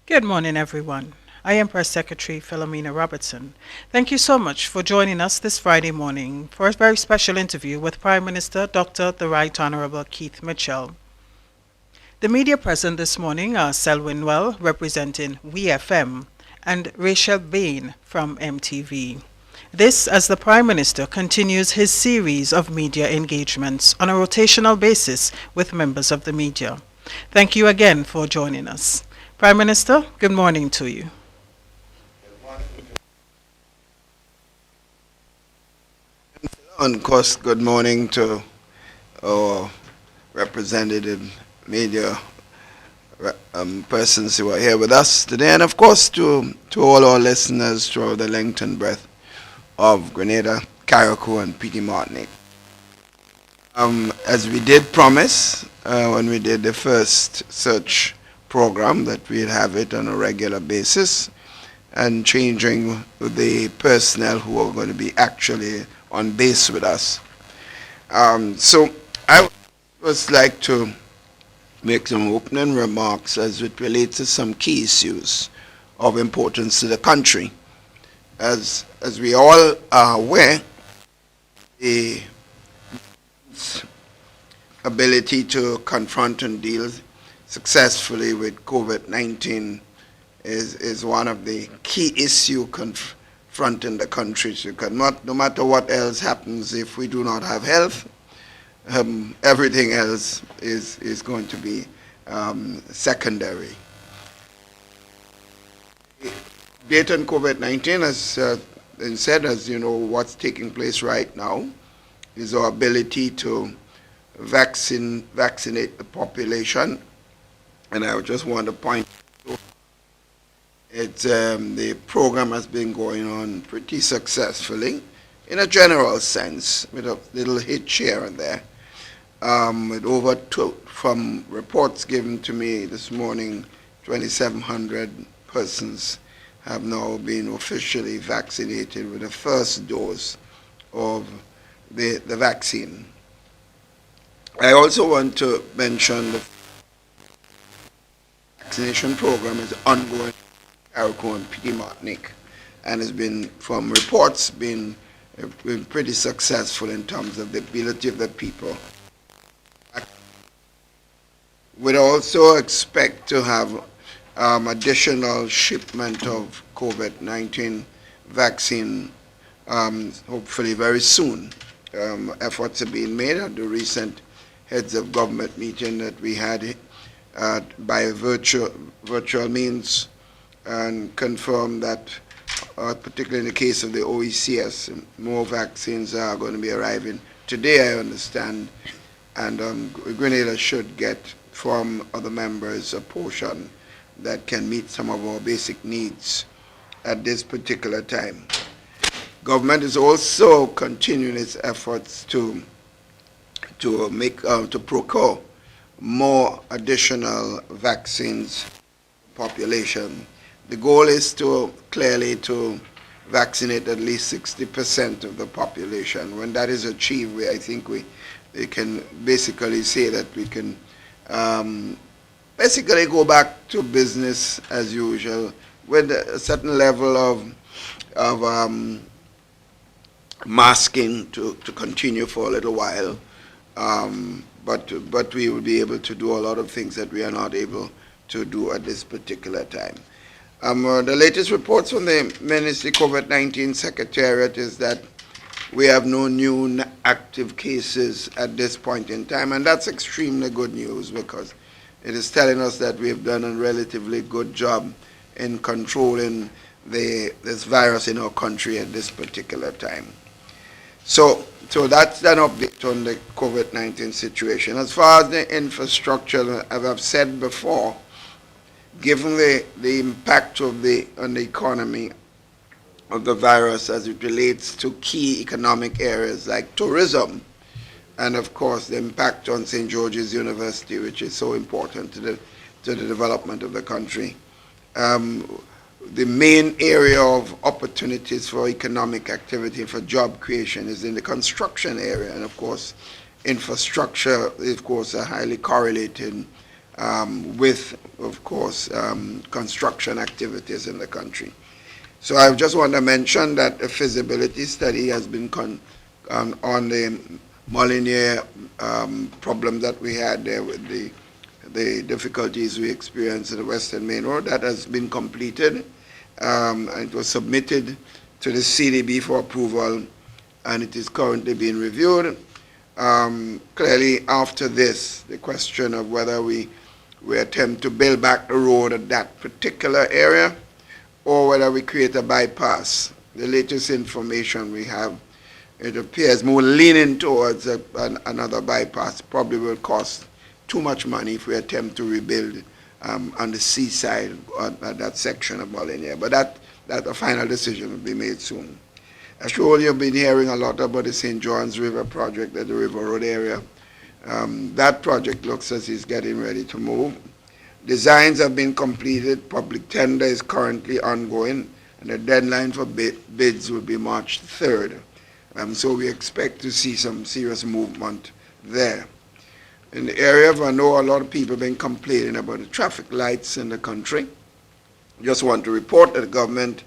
Good morning, everyone. I am Press Secretary Philomena Robertson. Thank you so much for joining us this Friday morning for a very special interview with Prime Minister Dr. the Right Honorable Keith Mitchell. The media present this morning are Selwyn Well, representing WeFM, and Rachel Bain from MTV. This as the Prime Minister continues his series of media engagements on a rotational basis with members of the media. Thank you again for joining us. Prime Minister, good morning to you. And of course, good morning to our representative media persons who are here with us today, and of course to all our listeners throughout the length and breadth of Grenada, Caricom, and Petit Martinique. As we did promise when we did the first search program that we'd have it on a regular basis and changing the personnel who are going to be actually on base with us. So I would like to make some opening remarks as it relates to some key issues of importance to the country. As we all are aware, the ability to confront and deal successfully with COVID-19 is one of the key issues confronting the country. Because no matter what else happens, if we do not have health, everything else is going to be secondary. Data on COVID-19, as been said, as you know, what's taking place right now is our ability to vaccinate the population. And I just want to point out the program has been going on pretty successfully in a general sense, with a little hitch here and there. With over from reports given to me this morning, 2,700 persons have now been officially vaccinated with the first dose of the vaccine. I also want to mention the vaccination program is ongoing in Caricom and Petit Martinique, and has been, from reports, been pretty successful in terms of the ability of the people. We'd also expect to have additional shipment of COVID-19 vaccine hopefully very soon. Efforts are being made at the recent heads of government meeting that we had by virtual means, and confirmed that, particularly in the case of the OECS, more vaccines are going to be arriving today, I understand, and Grenada should get from other members a portion that can meet some of our basic needs at this particular time. Government is also continuing its efforts to procure more additional vaccines population. The goal is to vaccinate at least 60% of the population. When that is achieved, I think we can basically say that we can basically go back to business as usual with a certain level of masking to continue for a little while. But we will be able to do a lot of things that we are not able to do at this particular time. The latest reports from the Ministry COVID-19 Secretariat is that we have no new active cases at this point in time, and that's extremely good news because it is telling us that we've done a relatively good job in controlling this virus in our country at this particular time. So that's an update on the COVID-19 situation. As far as the infrastructure, as I've said before, given the impact on the economy of the virus as it relates to key economic areas like tourism, and of course the impact on St. George's University, which is so important to the development of the country. The main area of opportunities for economic activity, for job creation, is in the construction area, and of course infrastructure is of course a highly correlated with, of course, construction activities in the country. So I just want to mention that a feasibility study has been on the Molyneux problem that we had there with the difficulties we experienced in the Western Main Road. That has been completed. And it was submitted to the CDB for approval, and it is currently being reviewed. Clearly, after this, the question of whether we attempt to build back the road at that particular area or whether we create a bypass. The latest information we have, it appears more leaning towards another bypass. Probably will cost too much money if we attempt to rebuild on the seaside at that section of Molyneux. But that a final decision will be made soon. I'm sure you've been hearing a lot about the St. John's River project at the River Road area. That project looks as it's getting ready to move. Designs have been completed. Public tender is currently ongoing, and the deadline for bids will be March 3rd. So we expect to see some serious movement there. In the area, I know a lot of people have been complaining about the traffic lights in the country. Just want to report that the government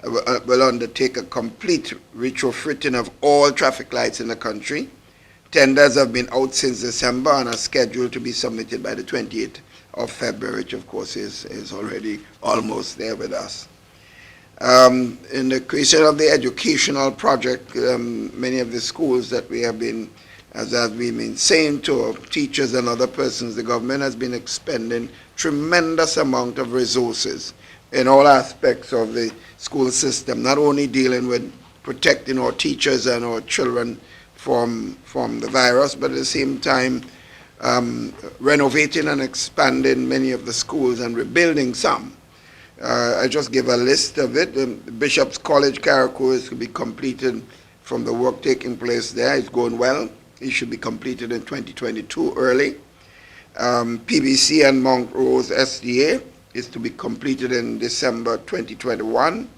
will undertake a complete retrofitting of all traffic lights in the country. Tenders have been out since December and are scheduled to be submitted by the 28th of February, which of course is already almost there with us. In the creation of the educational project, many of the schools that we have been, as we've been saying to teachers and other persons, the government has been expending tremendous amount of resources in all aspects of the school system, not only dealing with protecting our teachers and our children from the virus, but at the same time renovating and expanding many of the schools and rebuilding some. I just give a list of it. The Bishop's College, Caricom, is to be completed from the work taking place there. It's going well. It should be completed in 2022 early. PBC and Mount Rose SDA is to be completed in December 2021.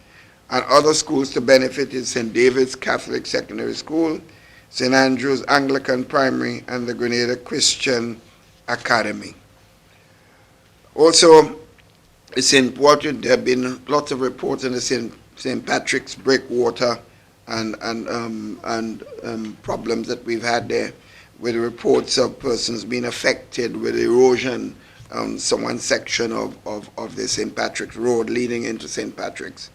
And other schools to benefit is St. David's Catholic Secondary School, St. Andrew's Anglican Primary, and the Grenada Christian Academy. Also, it's important, there have been lots of reports on the St. Patrick's breakwater and problems that we've had there with reports of persons being affected with erosion on one section of the St. Patrick's Road leading into St. Patrick's.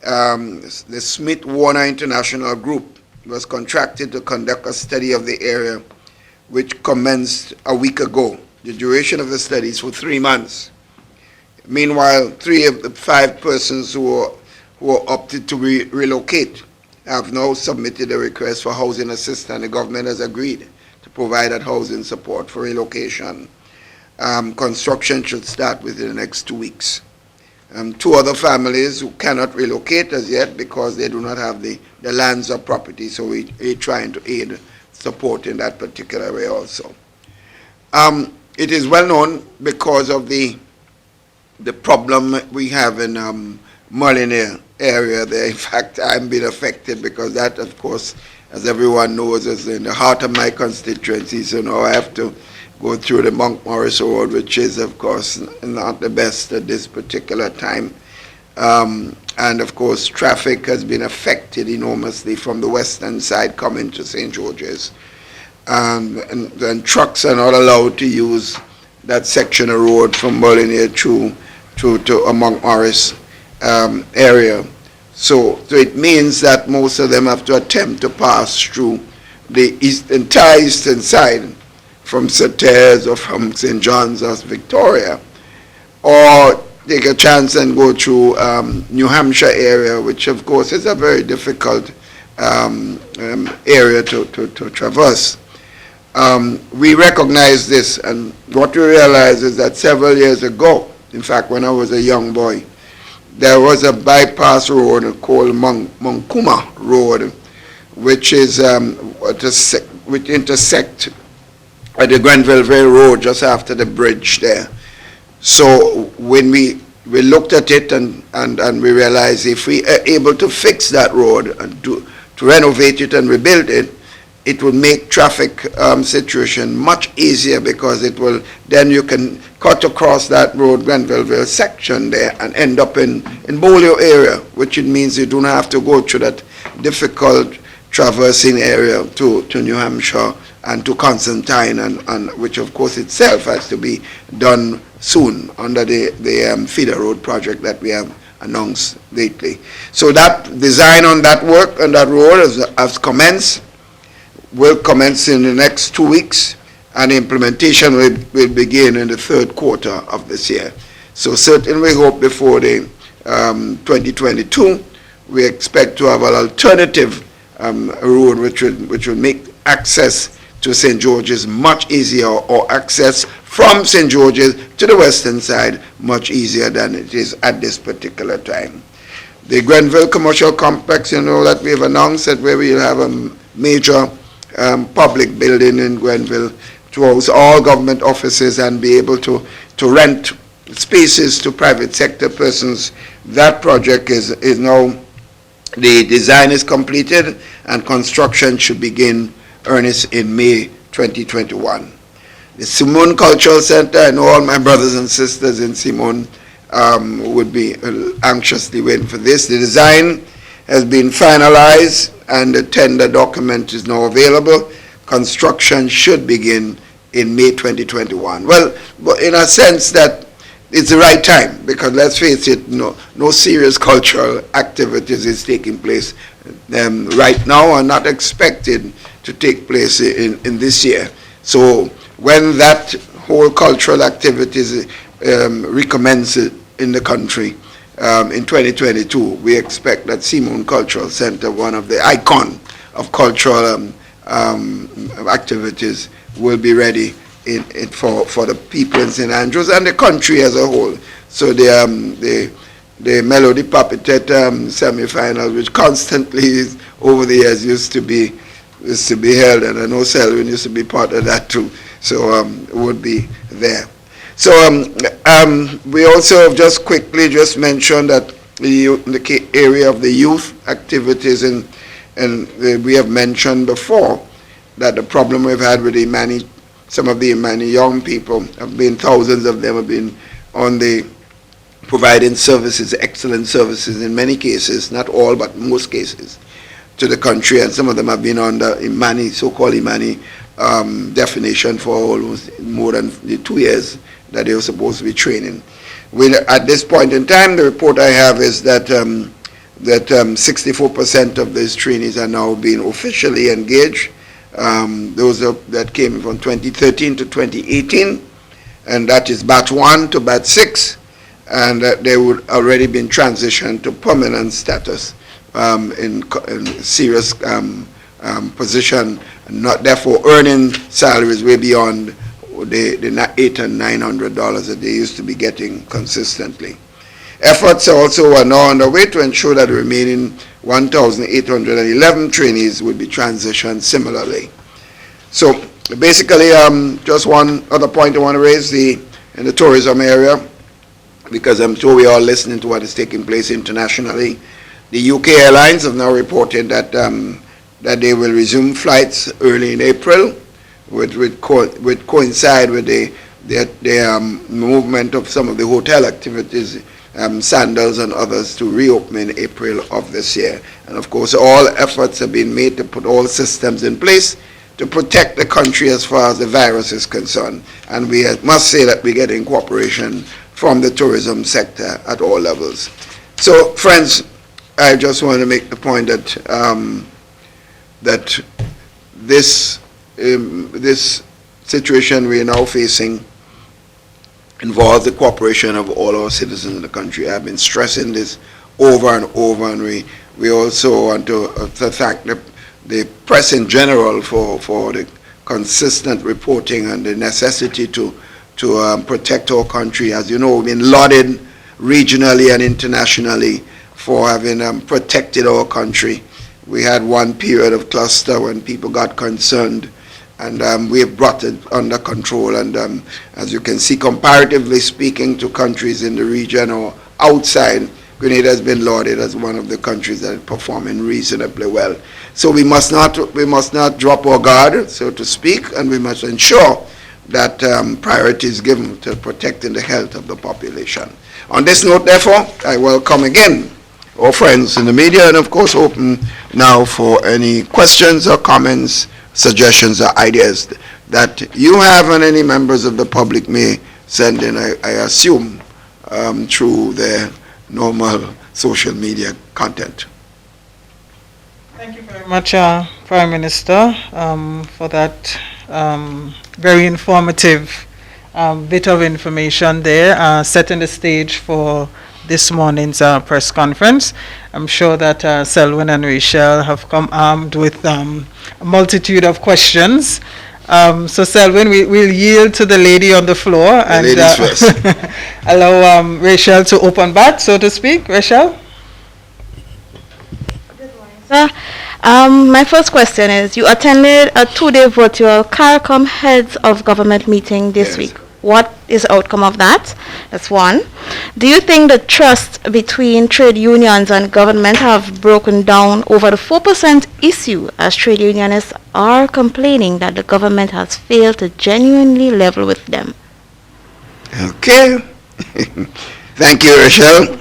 The Smith Warner International Group was contracted to conduct a study of the area, which commenced a week ago. The duration of the study is for 3 months. Meanwhile, 3 of the 5 persons who opted to relocate have now submitted a request for housing assistance. The government has agreed to provide that housing support for relocation. Construction should start within the next 2 weeks. 2 other families who cannot relocate as yet because they do not have the lands or property, so we're trying to aid support in that particular way also. It is well known because of the problem we have in Molyneux area there. In fact, I'm being affected because that, of course, as everyone knows, is in the heart of my constituency. So now I have to go through the Monk Morris Road, which is, of course, not the best at this particular time. And, of course, traffic has been affected enormously from the western side coming to St. George's. And trucks are not allowed to use that section of road from Molyneux to Monk Morris area. So it means that most of them have to attempt to pass through the entire eastern side from St. Therese or from St. John's or Victoria, or take a chance and go through New Hampshire area, which of course is a very difficult area to traverse. We recognize this, and what we realize is that several years ago, in fact when I was a young boy, there was a bypass road called Monkuma Road, which is which intersect at the Grenville Road just after the bridge there. So when we looked at it and we realized if we are able to fix that road and to renovate it and rebuild it, it will make traffic situation much easier, because it will, then you can cut across that road, Grenville section there, and end up in Bolio area, which it means you don't have to go through that difficult traversing area to New Hampshire and to Constantine, and which of course itself has to be done soon under the feeder road project that we have announced lately. So that design on that work on that road has commenced, will commence in the next 2 weeks, and implementation will begin in the third quarter of this year. So certainly we hope before the 2022, we expect to have an alternative road which will make access to St. George's much easier, or access from St. George's to the western side much easier than it is at this particular time. The Grenville Commercial Complex, you know, that we've announced that where we'll have a major public building in Grenville to house all government offices and be able to rent spaces to private sector persons. That project is now, the design is completed, and construction should begin earnest in May 2021. The Simone Cultural Center, and all my brothers and sisters in Simone would be anxiously waiting for this. The design has been finalized and the tender document is now available. Construction should begin in May 2021. Well, in a sense that it's the right time, because let's face it, no serious cultural activities is taking place right now, and not expected to take place in this year. So when that whole cultural activities recommence in the country in 2022, we expect that Simone Cultural Center, one of the icon of cultural activities, will be ready for the people in St. Andrews and the country as a whole. So the Melody Puppetet semi-final, which constantly over the years used to be held, and I know Selwyn used to be part of that too, so would be there. So we also just quickly mentioned that the area of the youth activities, and we have mentioned before that the problem we've had with some of the Imani young people have been, thousands of them have been on the providing services, excellent services in many cases, not all, but most cases, to the country, and some of them have been on the Imani, so-called Imani definition for almost more than the 2 years that they were supposed to be training. At this point in time, the report I have is that 64% of these trainees are now being officially engaged. Those that came from 2013 to 2018, and that is batch 1 to batch 6, and they would already been transitioned to permanent status in serious position, not therefore earning salaries way beyond the $800 and $900 that they used to be getting consistently. Efforts also are now underway to ensure that the remaining 1,811 trainees will be transitioned similarly. So basically, just one other point I want to raise, in the tourism area, because I'm sure we are listening to what is taking place internationally. The UK Airlines have now reported that they will resume flights early in April, which coincide with the movement of some of the hotel activities, Sandals and others, to reopen in April of this year. And of course, all efforts have been made to put all systems in place to protect the country as far as the virus is concerned. And we must say that we're getting cooperation from the tourism sector at all levels. So, friends, I just want to make the point that this situation we are now facing involves the cooperation of all our citizens in the country. I've been stressing this over and over, and we also want to thank the press in general for the consistent reporting and the necessity to protect our country. As you know, we've been lauded regionally and internationally for having protected our country. We had one period of cluster when people got concerned, and we have brought it under control. And as you can see, comparatively speaking to countries in the region or outside, Grenada has been lauded as one of the countries that are performing reasonably well. So we must not drop our guard, so to speak, and we must ensure that priority is given to protecting the health of the population. On this note, therefore, I welcome again our friends in the media, and of course open now for any questions or comments, suggestions or ideas that you have, and any members of the public may send in, I assume, through their normal social media content. Thank you very much, Prime Minister, for that very informative bit of information there, setting the stage for this morning's press conference. I'm sure that Selwyn and Rachel have come armed with a multitude of questions. So Selwyn, we'll yield to the lady on the floor and allow Rachel to open bat, so to speak. Rachel? Good morning, sir. My first question is, you attended a 2-day virtual Caricom Heads of Government meeting this week. What is the outcome of that? That's one. Do you think the trust between trade unions and government have broken down over the 4% issue, as trade unionists are complaining that the government has failed to genuinely level with them? Okay. Thank you, Rachel.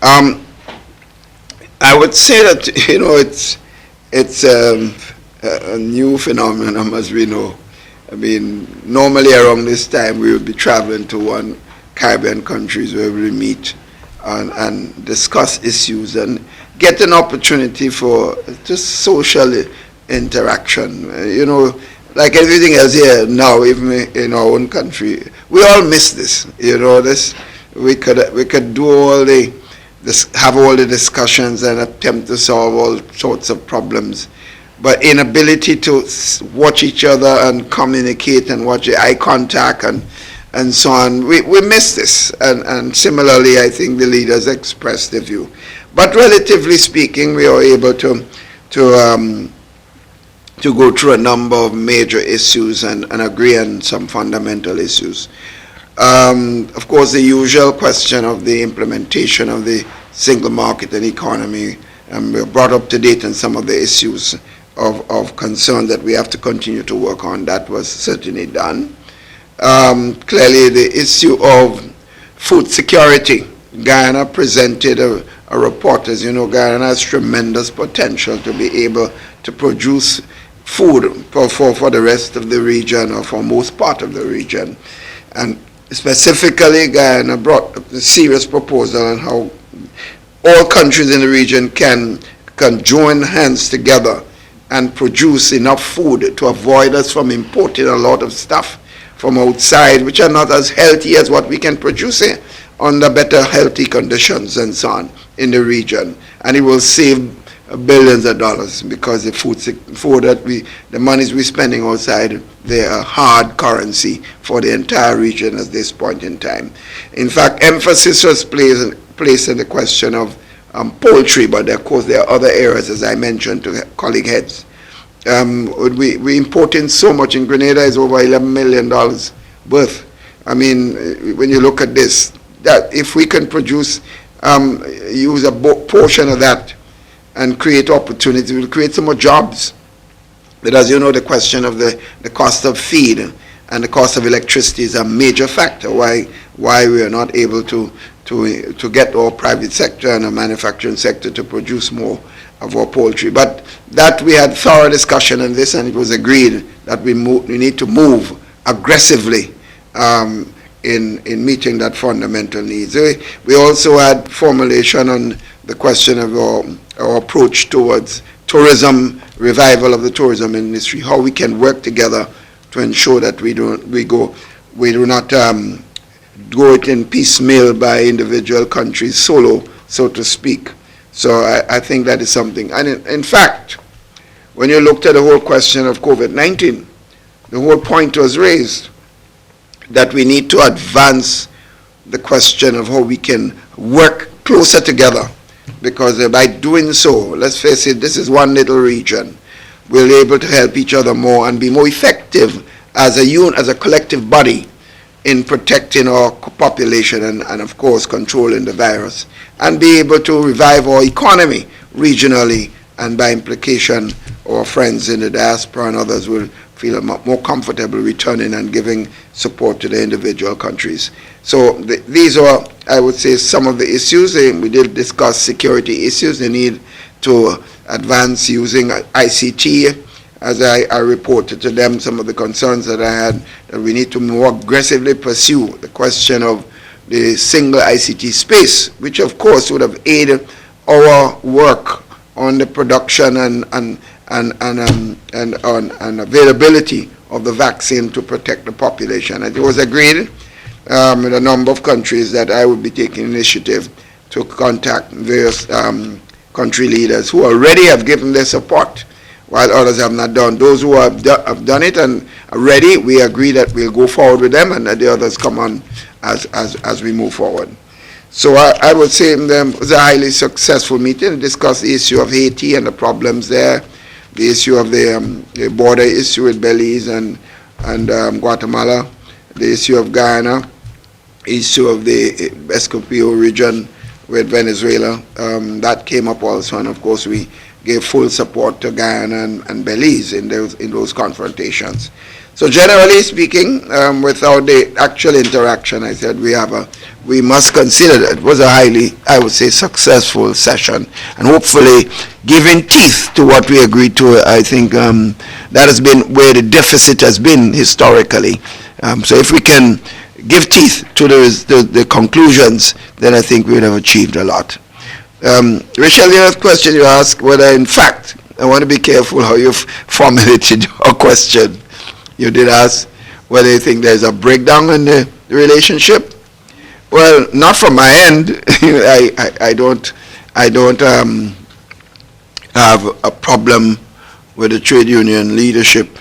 I would say that, it's a new phenomenon, as we know. I mean, normally around this time we would be traveling to one Caribbean countries where we meet and discuss issues and get an opportunity for just social interaction. Like everything else here now, even in our own country, we all miss this. This we could do have all the discussions and attempt to solve all sorts of problems. But inability to watch each other and communicate and watch the eye contact and so on, we miss this. And similarly, I think the leaders expressed their view. But relatively speaking, we are able to go through a number of major issues and agree on some fundamental issues. Of course, the usual question of the implementation of the single market and economy, we're brought up to date on some of the issues of concern that we have to continue to work on. That was certainly done. Clearly, the issue of food security. Guyana presented a report. As you know, Guyana has tremendous potential to be able to produce food for the rest of the region, or for most part of the region. And specifically, Guyana brought up a serious proposal on how all countries in the region can join hands together and produce enough food to avoid us from importing a lot of stuff from outside, which are not as healthy as what we can produce here, under better healthy conditions and so on in the region. And it will save billions of dollars, because the food that the monies we're spending outside, they are hard currency for the entire region at this point in time. In fact, emphasis was placed in the question of poultry, but of course there are other areas, as I mentioned to colleague heads. We import in so much. In Grenada is over $11 million worth. I mean, when you look at this, that if we can produce, use a portion of that and create opportunity, we'll create some more jobs. But as you know, the question of the cost of feed and the cost of electricity is a major factor why we are not able to get our private sector and our manufacturing sector to produce more of our poultry. But that we had thorough discussion on this, and it was agreed that we need to move aggressively in meeting that fundamental needs. We also had formulation on the question of our approach towards tourism, revival of the tourism industry, how we can work together to ensure that we do not go it in piecemeal by individual countries solo, so to speak. So I think that is something. And in fact, when you looked at the whole question of COVID-19, the whole point was raised that we need to advance the question of how we can work closer together, because by doing so, let's face it, this is one little region. We're able to help each other more and be more effective as a collective body in protecting our population and of course controlling the virus, and be able to revive our economy regionally, and by implication our friends in the diaspora and others will feel more comfortable returning and giving support to the individual countries. So these are, I would say, some of the issues. We did discuss security issues, the need to advance using ICT. As I reported to them some of the concerns that I had, that we need to more aggressively pursue the question of the single ICT space, which of course would have aided our work on the production and availability of the vaccine to protect the population. And it was agreed with a number of countries that I would be taking initiative to contact various country leaders who already have given their support, while others have not done. Those who have done it and are ready, we agree that we'll go forward with them, and that the others come on as we move forward. So I would say it was a highly successful meeting. We discussed the issue of Haiti and the problems there, the issue of the border issue with Belize and Guatemala, the issue of Guyana, issue of the Escopio region with Venezuela. That came up also, and of course we gave full support to Guyana and Belize in those confrontations. So generally speaking, without the actual interaction, I said we must consider that it was a highly, I would say, successful session, and hopefully giving teeth to what we agreed to. I think that has been where the deficit has been historically. So if we can give teeth to the conclusions, then I think we would have achieved a lot. Rachel, the other question you asked, whether in fact, I want to be careful how you've formulated your question. You did ask whether you think there's a breakdown in the relationship. Well, not from my end. I don't have a problem with the trade union leadership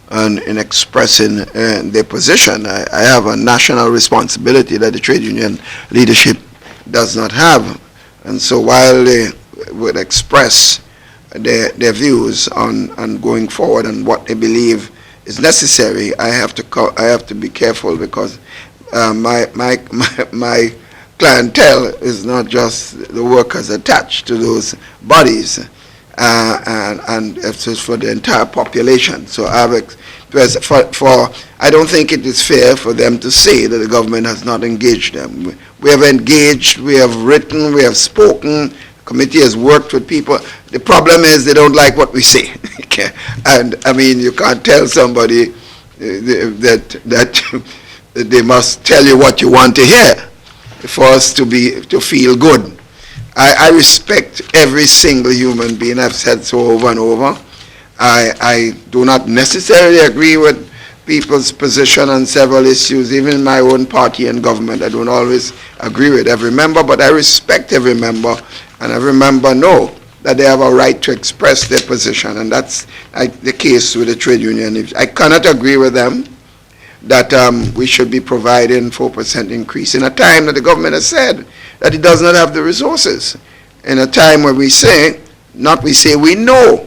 and in expressing their position. I have a national responsibility that the trade union leadership does not have. And so while they would express their views on going forward and what they believe is necessary, I have to be careful, because my clientele is not just the workers attached to those bodies, and it's for the entire population. So I don't think it is fair for them to say that the government has not engaged them. We have engaged, we have written, we have spoken. The committee has worked with people. The problem is they don't like what we say. And I mean, you can't tell somebody that they must tell you what you want to hear for us to feel good. I respect every single human being. I've said so over and over. I do not necessarily agree with people's position on several issues, even in my own party and government. I don't always agree with every member, but I respect every member, and every member know that they have a right to express their position, and that's the case with the trade union. I cannot agree with them that we should be providing 4% increase in a time that the government has said that it does not have the resources. In a time where we know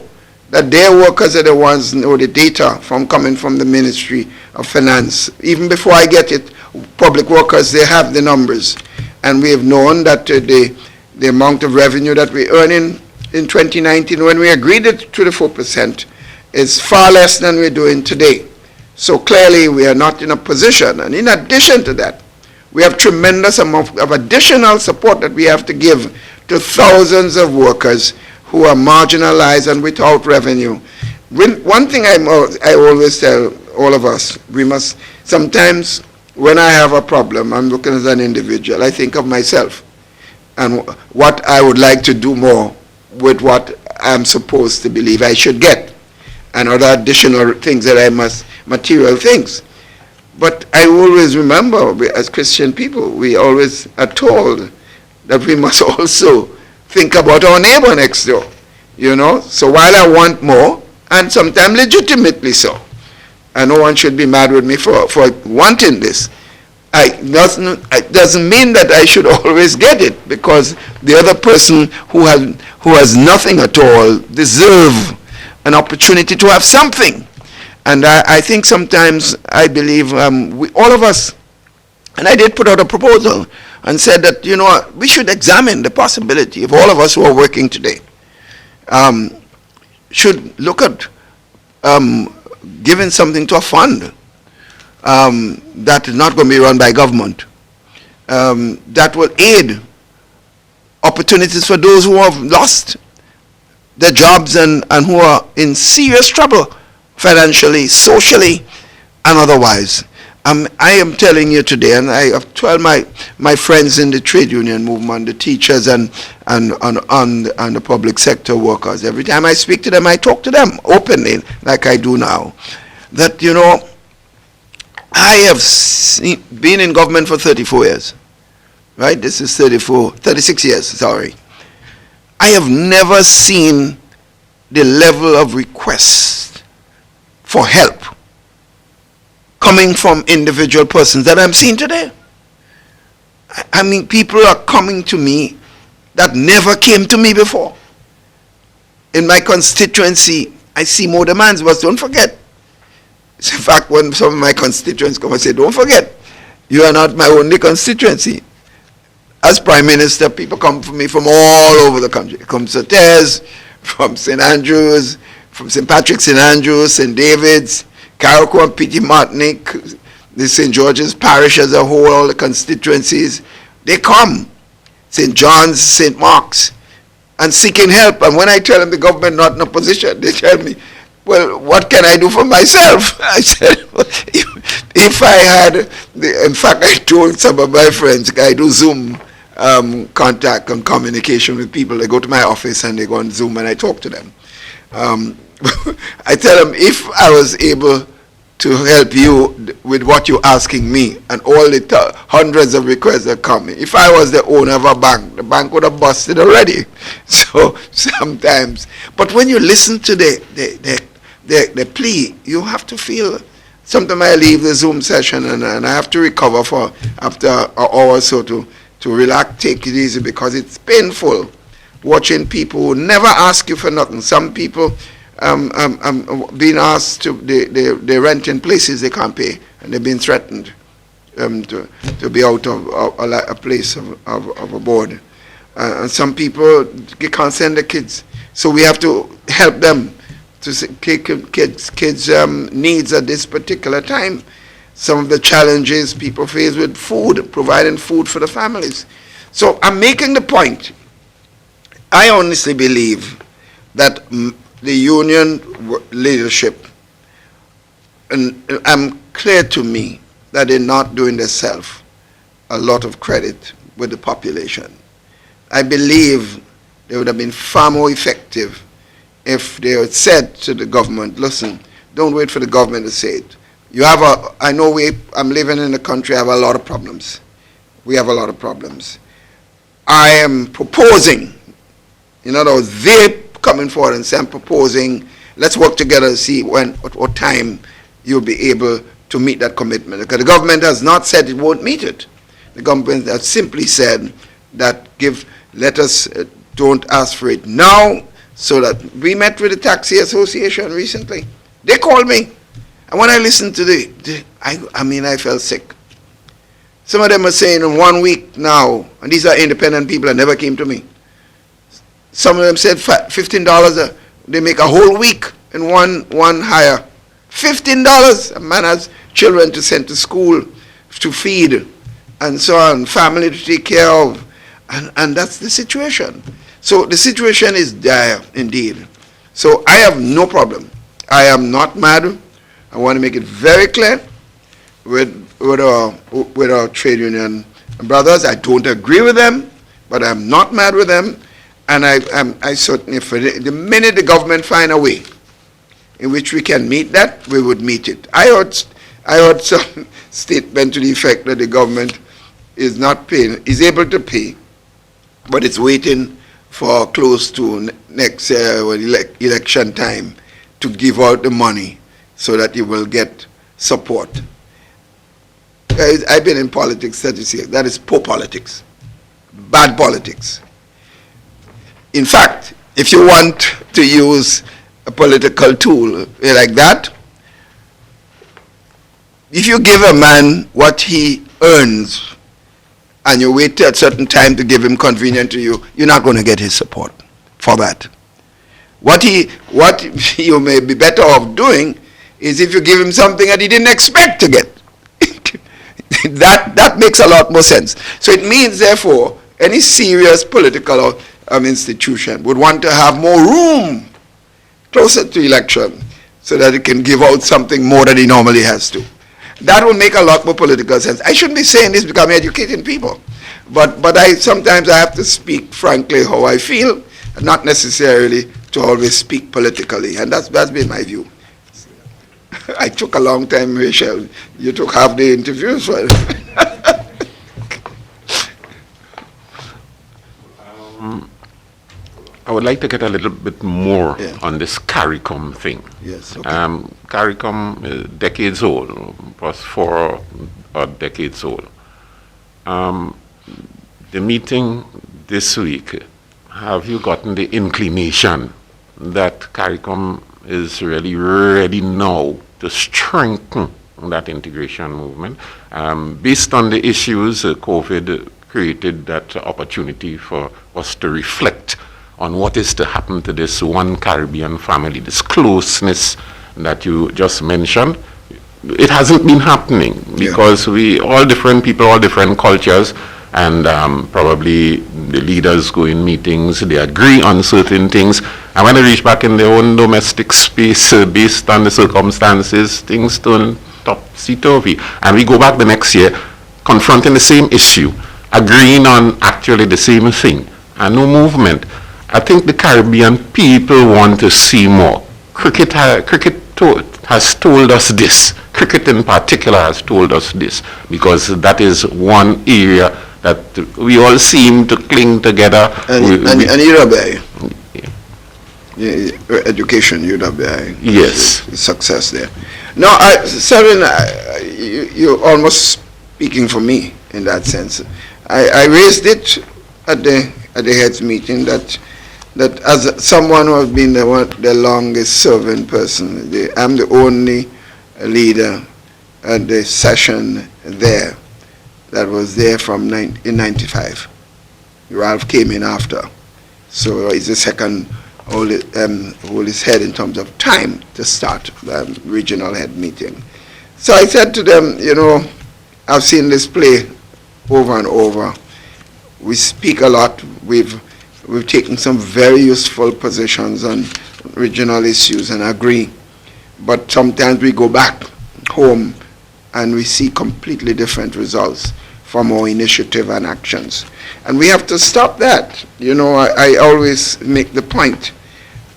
that their workers are the ones who know the data coming from the Ministry of Finance. Even before I get it, public workers, they have the numbers. And we have known that the amount of revenue that we earn in 2019, when we agreed to the 4%, is far less than we're doing today. So clearly we are not in a position. And in addition to that, we have tremendous amount of additional support that we have to give to thousands of workers who are marginalized and without revenue. One thing I always tell all of us, we must, sometimes when I have a problem, I'm looking as an individual, I think of myself and what I would like to do more with what I'm supposed to believe I should get, and other additional things that I must, material things. But I always remember, as Christian people, we always are told that we must also think about our neighbor next door, you know. So while I want more, and sometimes legitimately so, and no one should be mad with me for wanting this, it doesn't mean that I should always get it, because the other person who has nothing at all deserve an opportunity to have something. And I think sometimes, I believe all of us And I did put out a proposal and said that, we should examine the possibility of all of us who are working today should look at giving something to a fund that is not going to be run by government, that will aid opportunities for those who have lost their jobs and who are in serious trouble financially, socially, and otherwise. I am telling you today, and I have told my friends in the trade union movement, the teachers and the public sector workers, every time I speak to them, I talk to them openly, like I do now, that, I have been in government for 34 years, right? This is 36 years, sorry. I have never seen the level of request for help coming from individual persons that I'm seeing today. I mean, people are coming to me that never came to me before. In my constituency, I see more demands, but don't forget. In fact, when some of my constituents come and say, don't forget, you are not my only constituency. As Prime Minister, people come for me from all over the country. They come to Tez, from St. Andrews, from St. Patrick's, St. Andrews, St. David's, Caricom, P.T. Martinique, the St. George's Parish as a whole, all the constituencies. They come, St. John's, St. Mark's, and seeking help. And when I tell them the government not in a position, they tell me, well, what can I do for myself? I said, if I had, in fact, I told some of my friends, I do Zoom contact and communication with people. They go to my office and they go on Zoom and I talk to them. I tell them, if I was able to help you with what you're asking me and all the hundreds of requests that come in, if I was the owner of a bank, the bank would have busted already. So sometimes, but when you listen to the plea, you have to feel. Sometimes I leave the Zoom session and I have to recover for after an hour or so to relax, take it easy, because it's painful watching people who never ask you for nothing. Some people being asked to, they rent in places they can't pay, and they've been threatened to be out of a place of a board. And some people can't send their kids, so we have to help them to take kids' needs at this particular time. Some of the challenges people face with food, providing food for the families. So I'm making the point. I honestly believe that the union leadership, and clear to me that they're not doing themselves a lot of credit with the population. I believe they would have been far more effective if they had said to the government, listen, don't wait for the government to say it. I'm living in a country, I have a lot of problems. We have a lot of problems. I am proposing, in other words, they're coming forward and saying, I'm proposing, let's work together to see at what time you'll be able to meet that commitment. Because the government has not said it won't meet it. The government has simply said that let us don't ask for it now, so that we met with the Taxi Association recently. They called me. And when I listened to I felt sick. Some of them are saying in 1 week now, and these are independent people that never came to me. Some of them said $15, they make a whole week in one hire. $15, a man has children to send to school, to feed, and so on, family to take care of, and that's the situation. So the situation is dire indeed. So I have no problem. I am not mad. I want to make it very clear with our trade union brothers. I don't agree with them, but I'm not mad with them. And I certainly, for the minute the government find a way in which we can meet that, we would meet it. I heard some statement to the effect that the government is not paying, is able to pay, but it's waiting for close to next election time to give out the money so that you will get support. I've been in politics 36 years. That is poor politics, bad politics. In fact, if you want to use a political tool like that, if you give a man what he earns, and you wait till a certain time to give him convenient to you, you're not going to get his support for that. What you may be better off doing is if you give him something that he didn't expect to get. that makes a lot more sense. So it means, therefore, any serious political institution would want to have more room closer to election so that it can give out something more than he normally has to. That will make a lot more political sense. I shouldn't be saying this because I'm educating people, but sometimes I have to speak frankly how I feel, not necessarily to always speak politically, and that's been my view. I took a long time, Rachel. You took half the interview, so I would like to get a little bit more on this Caricom thing. Yes, okay. Caricom is decades old, plus 4 decades old. The meeting this week, have you gotten the inclination that Caricom is really ready now to strengthen that integration movement? Based on the issues, COVID created that opportunity for us to reflect on what is to happen to this one Caribbean family, this closeness that you just mentioned. It hasn't been happening because we, all different people, all different cultures, and probably the leaders go in meetings, they agree on certain things, and when they reach back in their own domestic space, based on the circumstances, things turn topsy-turvy. And we go back the next year, confronting the same issue, agreeing on actually the same thing, and no movement. I think the Caribbean people want to see more. Cricket has told us this. Cricket in particular has told us this, because that is one area that we all seem to cling together. And UWI, education, UWI, yes, success there. Now, Seren, you're almost speaking for me in that sense. I raised it at the heads meeting that as someone who has been the longest serving person, I'm the only leader at the session there that was there from in 95. Ralph came in after. So he's the second oldest head in terms of time to start the regional head meeting. So I said to them, you know, I've seen this play over and over. We speak a lot. We've taken some very useful positions on regional issues and agree. But sometimes we go back home and we see completely different results from our initiative and actions. And we have to stop that. You know, I always make the point.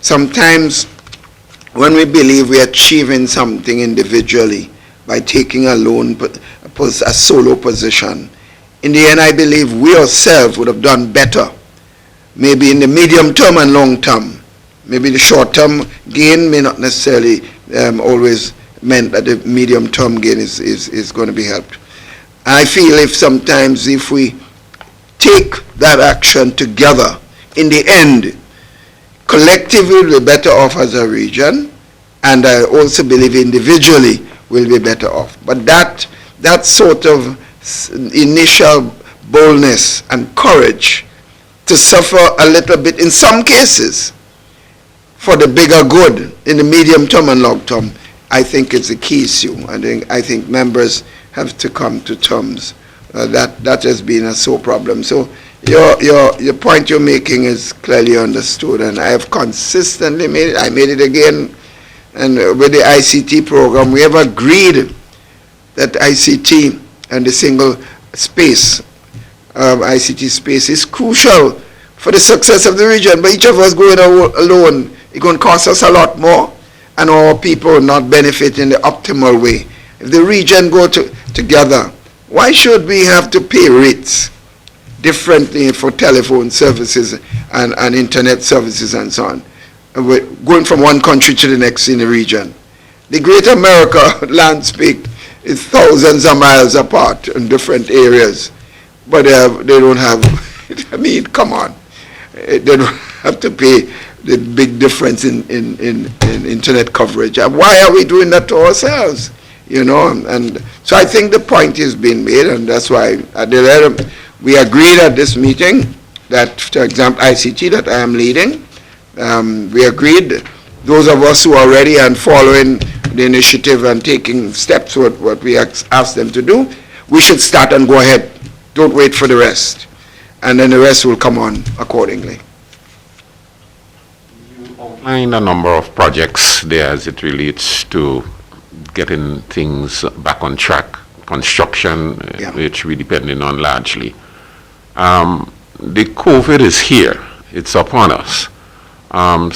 Sometimes when we believe we're achieving something individually by taking a solo position, in the end I believe we ourselves would have done better, maybe in the medium term and long term. Maybe the short term gain may not necessarily always meant that the medium term gain is going to be helped. I feel sometimes if we take that action together, in the end, collectively we'll be better off as a region, and I also believe individually we'll be better off. But that sort of initial boldness and courage to suffer a little bit in some cases for the bigger good in the medium term and long term, I think it's a key issue. I think members have to come to terms that has been a sore problem. So your point you're making is clearly understood, and I have consistently made it. I made it again, and with the ICT program, we have agreed that ICT and the single space, ICT space, is crucial for the success of the region. But each of us going alone, it's going to cost us a lot more, and our people will not benefit in the optimal way. If the region go together, why should we have to pay rates differently for telephone services and internet services and so on? We're going from one country to the next in the region. The Great America landscape is thousands of miles apart in different areas, but they don't have, I mean, come on. They don't have to pay the big difference in internet coverage. And why are we doing that to ourselves? and so I think the point is being made, and that's why we agreed at this meeting that, for example, ICT that I am leading, we agreed, those of us who are ready and following the initiative and taking steps what we asked them to do, we should start and go ahead. Don't wait for the rest. And then the rest will come on accordingly. You outlined a number of projects there as it relates to getting things back on track, construction, which we're depending on largely. The COVID is here. It's upon us.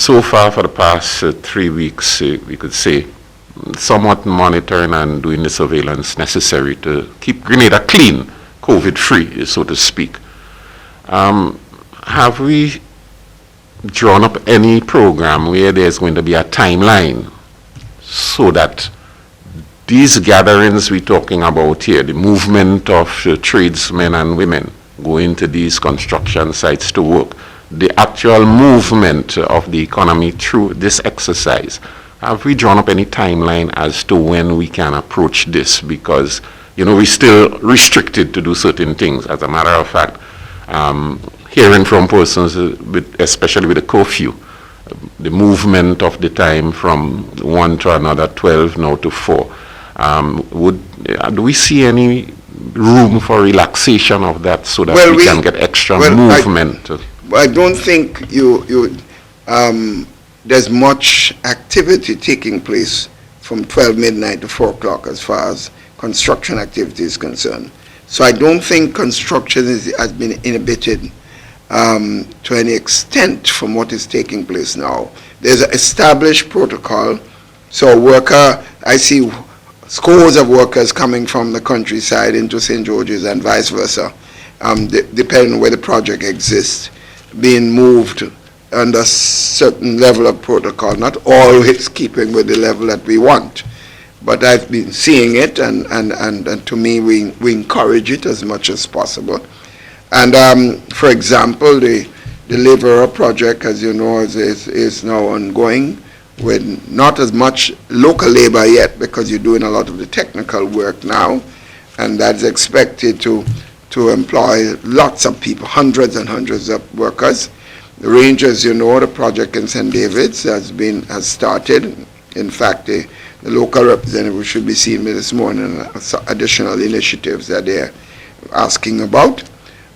So far, for the past 3 weeks, we could say, somewhat monitoring and doing the surveillance necessary to keep Grenada clean, COVID-free, so to speak. Have we drawn up any program where there's going to be a timeline so that these gatherings we're talking about here, the movement of tradesmen and women going to these construction sites to work, the actual movement of the economy through this exercise, have we drawn up any timeline as to when we can approach this? Because, we're still restricted to do certain things. As a matter of fact, hearing from persons, especially with the curfew, the movement of the time from 1 to another, 12 now to 4, do we see any room for relaxation of that so that we can get extra movement? I don't think there's much activity taking place from 12 midnight to 4 o'clock as far as construction activity is concerned. So I don't think construction has been inhibited to any extent from what is taking place now. There's an established protocol. So I see scores of workers coming from the countryside into St. George's and vice versa, depending on where the project exists, being moved under certain level of protocol, not always keeping with the level that we want. But I've been seeing it, and to me, we encourage it as much as possible. And for example, the Labourer project, as you know, is now ongoing with not as much local labor yet, because you're doing a lot of the technical work now, and that's expected to employ lots of people, hundreds and hundreds of workers. The range, as you know, the project in St. David's has started. In fact, the local representative should be seeing me this morning additional initiatives that they're asking about.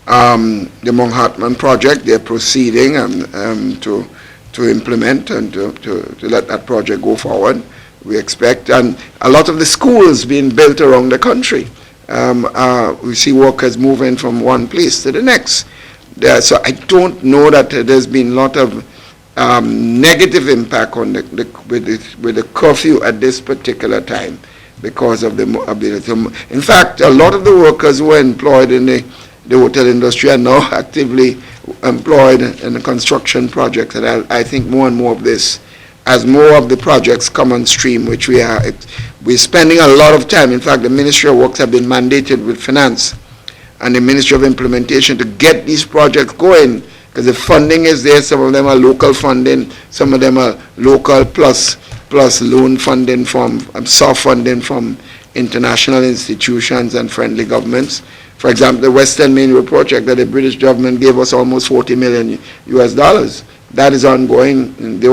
The Mount Hartman project, they're proceeding to implement and to let that project go forward. We expect, and a lot of the schools being built around the country. We see workers moving from one place to the next. So I don't know that there's been a lot of negative impact on with the curfew at this particular time because of the ability. In fact, a lot of the workers who were employed in the hotel industry are now actively employed in the construction projects, and I think more and more of this, as more of the projects come on stream, which we're spending a lot of time. In fact, the Ministry of Works have been mandated with Finance and the Ministry of Implementation to get these projects going, because the funding is there. Some of them are local funding, some of them are local plus loan funding from soft funding from international institutions and friendly governments. For example, the Western Main Road project that the British government gave us almost $40 million US. That is ongoing. And the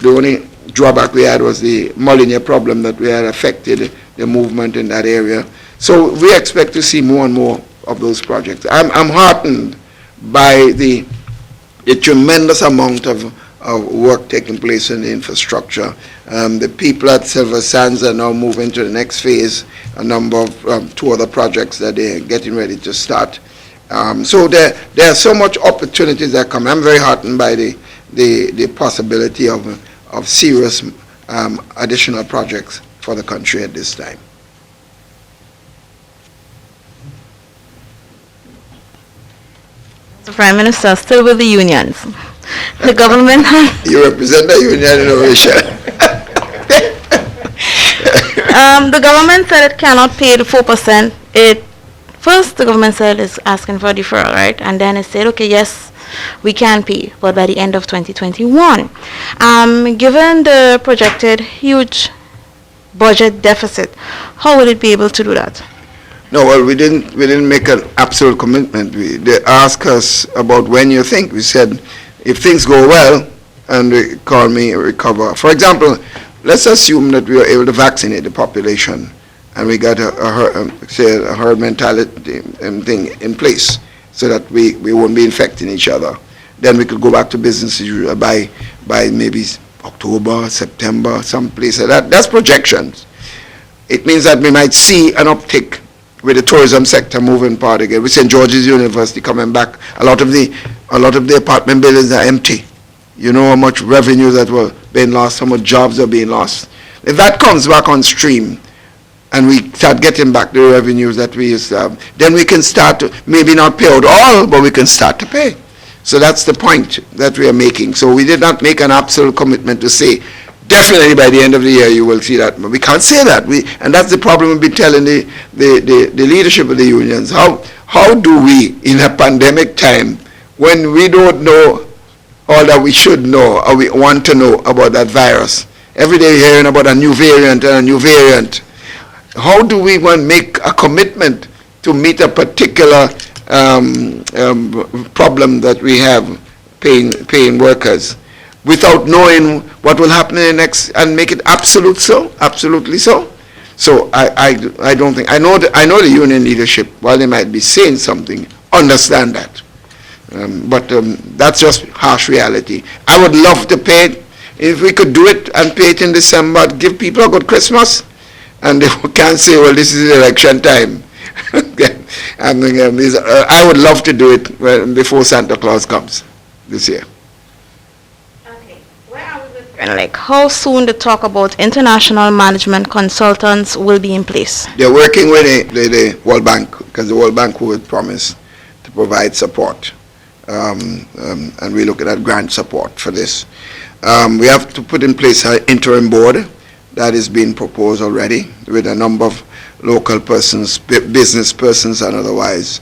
only drawback we had was the Molyneux problem that we had affected the movement in that area. So we expect to see more and more of those projects. I'm heartened by the tremendous amount of work taking place in the infrastructure. The people at Silver Sands are now moving to the next phase, a number of 2 other projects that they're getting ready to start. So there are so much opportunities that come. I'm very heartened by the possibility of serious additional projects for the country at this time. The Prime Minister, still with the unions. The government You represent the union innovation. the government said it cannot pay the 4%. First, the government said it's asking for a deferral, right? And then it said, okay, yes, we can pay, but by the end of 2021. Given the projected huge budget deficit. How will it be able to do that? No, well, we didn't make an absolute commitment. They asked us about when you think. We said, if things go well and the economy recover. For example, let's assume that we were able to vaccinate the population and we got a herd mentality thing in place so that we won't be infecting each other. Then we could go back to business as usual by maybe October, September, some place like that. That's projections. It means that we might see an uptick with the tourism sector moving part again. With St. George's University coming back, a lot of the apartment buildings are empty. You know how much revenue that were being lost, how much jobs are being lost. If that comes back on stream, and we start getting back the revenues that we used to have, then we can start to, maybe not pay out all, but we can start to pay. So that's the point that we are making. So we did not make an absolute commitment to say, definitely by the end of the year you will see that. But we can't say that. And that's the problem we've been telling the leadership of the unions. How do we, in a pandemic time, when we don't know all that we should know or we want to know about that virus, every day you're hearing about a new variant and a new variant, how do we want to make a commitment to meet a particular problem that we have paying workers without knowing what will happen in the next, and make it absolutely so? So I don't think, I know the union leadership, while they might be saying something, understand that. But that's just harsh reality. I would love to pay it. If we could do it and pay it in December, give people a good Christmas, and they can't say, well, this is election time. I would love to do it before Santa Claus comes this year. Okay, where are we with, and like how soon the talk about international management consultants will be in place? They're working with the World Bank, because the World Bank would promise to provide support. And we're looking at grant support for this. We have to put in place an interim board that is being proposed already with a number of local persons, business persons and otherwise.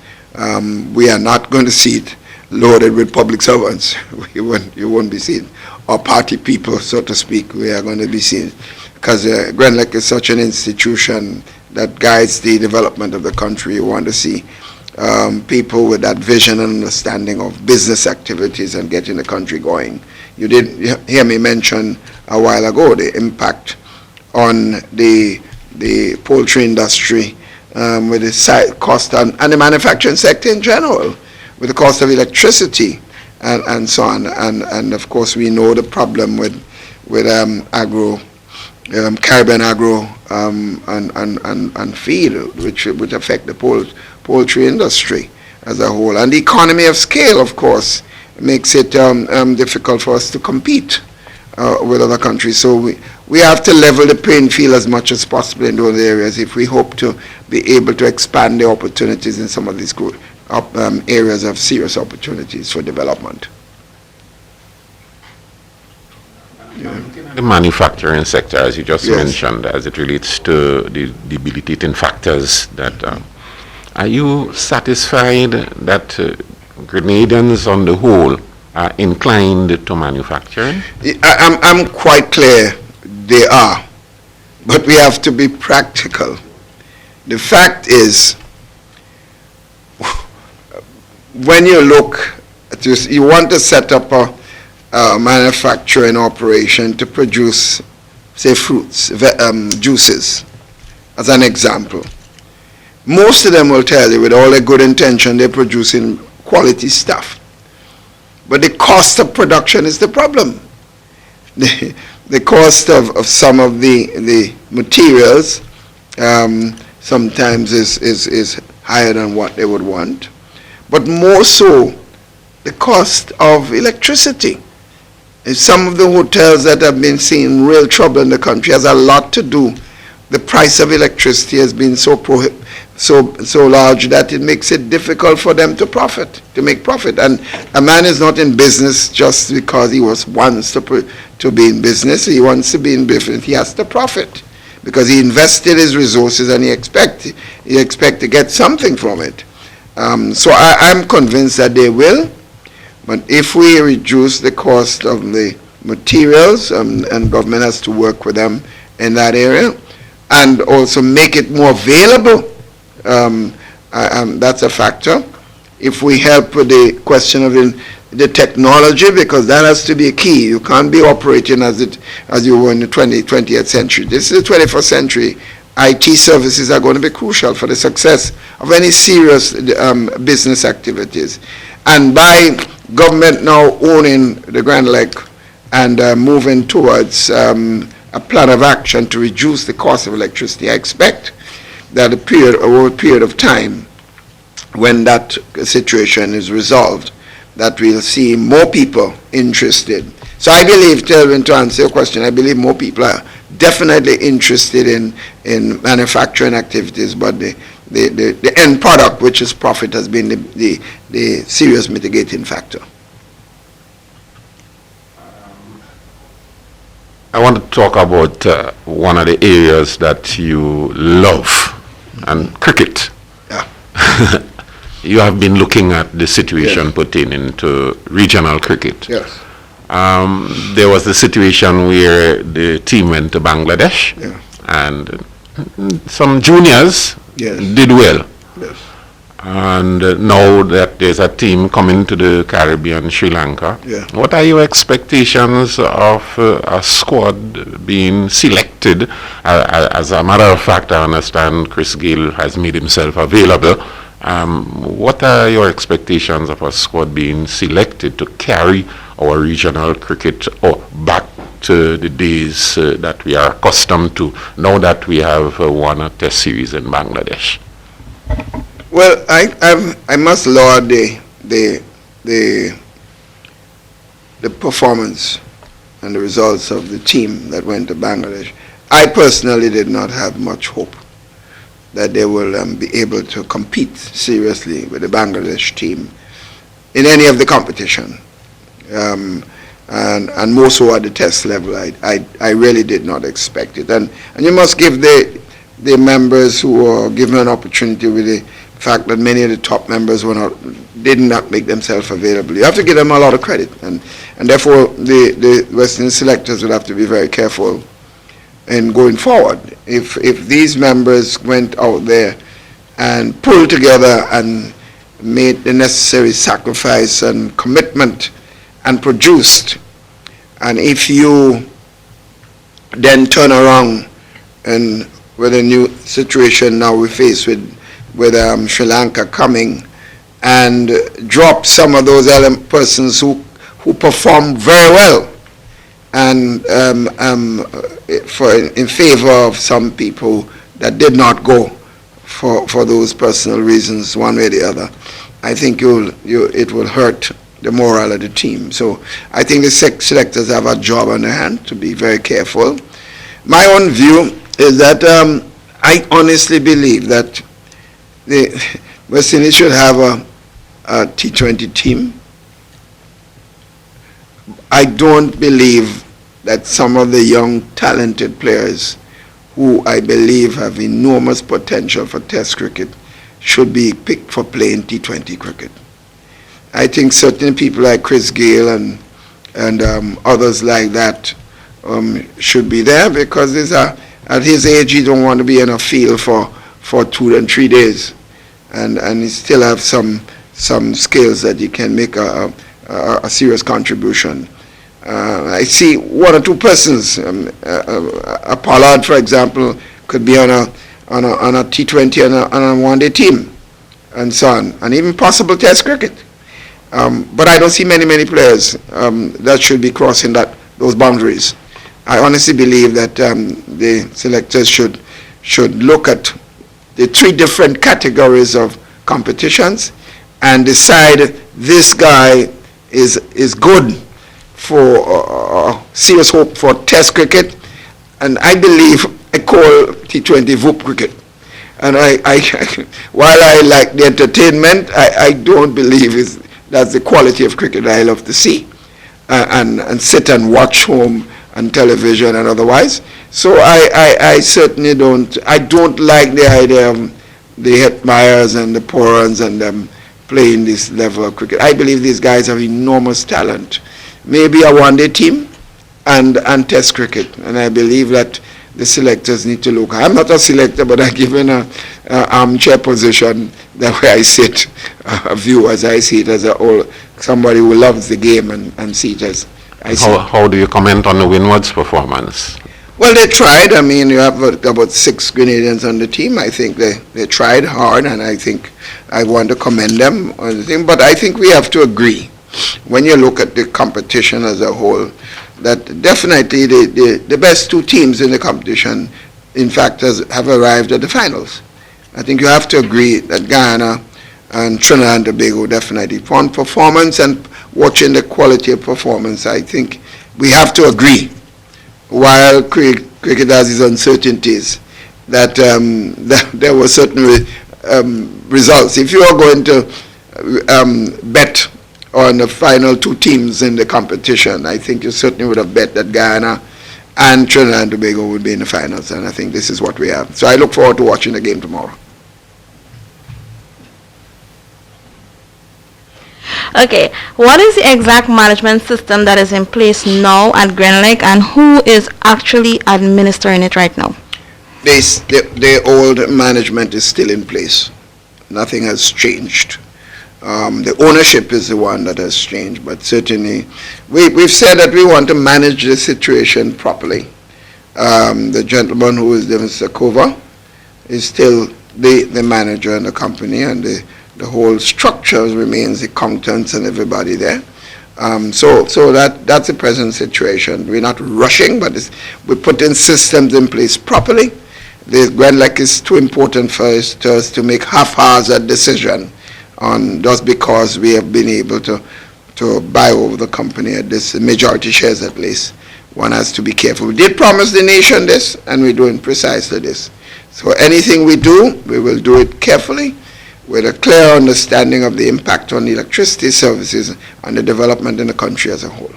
We are not going to see it loaded with public servants. You won't be seen, or party people, so to speak. We are going to be seen, because Grenada is such an institution that guides the development of the country. You want to see people with that vision and understanding of business activities and getting the country going. You did hear me mention a while ago the impact on the poultry industry with the cost and the manufacturing sector in general, with the cost of electricity and so on. And of course we know the problem with agro, Caribbean agro and feed, which affect the poultry industry as a whole. And the economy of scale, of course, makes it difficult for us to compete with other countries. So we have to level the playing field as much as possible in those areas if we hope to be able to expand the opportunities in some of these areas of serious opportunities for development. Yeah. The manufacturing sector, as you just Yes. mentioned, as it relates to the debilitating factors that, are you satisfied that Grenadians on the whole are inclined to manufacturing? I'm quite clear they are, but we have to be practical. The fact is, when you look at this, you want to set up a manufacturing operation to produce, say, fruits, juices, as an example. Most of them will tell you, with all their good intention, they're producing quality stuff. But the cost of production is the problem. The cost of some of the materials sometimes is higher than what they would want. But more so, the cost of electricity. And some of the hotels that have been seeing real trouble in the country has a lot to do. The price of electricity has been so large that it makes it difficult for them to make profit. And a man is not in business just because he wants to be in business. He wants to be in business. He has to profit because he invested his resources and he expect to get something from it. So I'm convinced that they will. But if we reduce the cost of the materials, and government has to work with them in that area, and also make it more available. That's a factor. If we help with the question of the technology, because that has to be a key. You can't be operating as you were in the 20th century. This is the 21st century. IT services are going to be crucial for the success of any serious business activities. And by government now owning the Grand Lake and moving towards a plan of action to reduce the cost of electricity, I expect that over a period of time, when that situation is resolved, that we'll see more people interested. So I believe, Telvin, to answer your question, I believe more people are definitely interested in manufacturing activities, but the end product, which is profit, has been the serious mitigating factor. I want to talk about one of the areas that you love, and cricket. Yeah. You have been looking at the situation pertaining to regional cricket. Yes. There was the situation where the team went to Bangladesh, and some juniors did well. Yes. And now that there's a team coming to the Caribbean, Sri Lanka, what are your expectations of a squad being selected? As a matter of fact, I understand Chris Gayle has made himself available. What are your expectations of a squad being selected to carry our regional cricket back to the days that we are accustomed to, now that we have won a test series in Bangladesh? Well, I must laud the performance and the results of the team that went to Bangladesh. I personally did not have much hope that they will be able to compete seriously with the Bangladesh team in any of the competition, and more so at the test level. I really did not expect it, and you must give the members who were given an opportunity with the fact that many of the top members did not make themselves available. You have to give them a lot of credit, and therefore the Western selectors will have to be very careful in going forward. If these members went out there and pulled together and made the necessary sacrifice and commitment and produced, and if you then turn around and with a new situation now we face with Sri Lanka coming, and drop some of those persons who perform very well, and in favor of some people that did not go for those personal reasons, one way or the other, I think it will hurt the morale of the team. So I think the selectors have a job on their hand to be very careful. My own view is that I honestly believe that the West Indies should have a T20 team. I don't believe that some of the young talented players who I believe have enormous potential for Test cricket should be picked for playing T20 cricket. I think certain people like Chris Gayle and others like that should be there, because at his age he don't want to be in a field for 2 and 3 days, and he still have some skills that he can make a serious contribution. I see 1 or 2 persons. A Pollard, for example, could be on a T20 and a one-day team, and so on, and even possible Test cricket. But I don't see many players that should be crossing those boundaries. I honestly believe that the selectors should look at the 3 different categories of competitions and decide this guy is good for serious hope for Test cricket, and I believe I call T20 VOOP cricket. And while I like the entertainment, I don't believe that's the quality of cricket I love to see and sit and watch home on television and otherwise. So I certainly don't like the idea of the Hetmeyers and the Porans and them playing this level of cricket. I believe these guys have enormous talent. Maybe a one-day team and Test cricket. And I believe that the selectors need to look. I'm not a selector, but I'm given a armchair position that where I sit, a view as I see it as somebody who loves the game and see it as I see it. How do you comment on the Winward's performance? Well, they tried. I mean, you have about 6 Grenadians on the team. I think they tried hard, and I think I want to commend them on the thing. But I think we have to agree, when you look at the competition as a whole, that definitely the best 2 teams in the competition, in fact, have arrived at the finals. I think you have to agree that Guyana and Trinidad and Tobago definitely, on performance and watching the quality of performance, I think we have to agree, while cricket has its uncertainties, that there were certain results. If you are going to bet on the final 2 teams in the competition, I think you certainly would have bet that Guyana and Trinidad and Tobago would be in the finals, and I think this is what we have. So I look forward to watching the game tomorrow. Okay, what is the exact management system that is in place now at Green Lake, and who is actually administering it right now? The old management is still in place. Nothing has changed. The ownership is the one that has changed, but certainly we've said that we want to manage the situation properly. The gentleman who is Mr. Kova is still the manager in the company, and the whole structure remains the accountants and everybody there. So that's the present situation. We're not rushing, but we're putting systems in place properly. The Grand Lake is too important for us to make haphazard decision on just because we have been able to buy over the company at this majority shares at least. One has to be careful. We did promise the nation this, and we're doing precisely this. So anything we do, we will do it carefully, with a clear understanding of the impact on electricity services and the development in the country as a whole.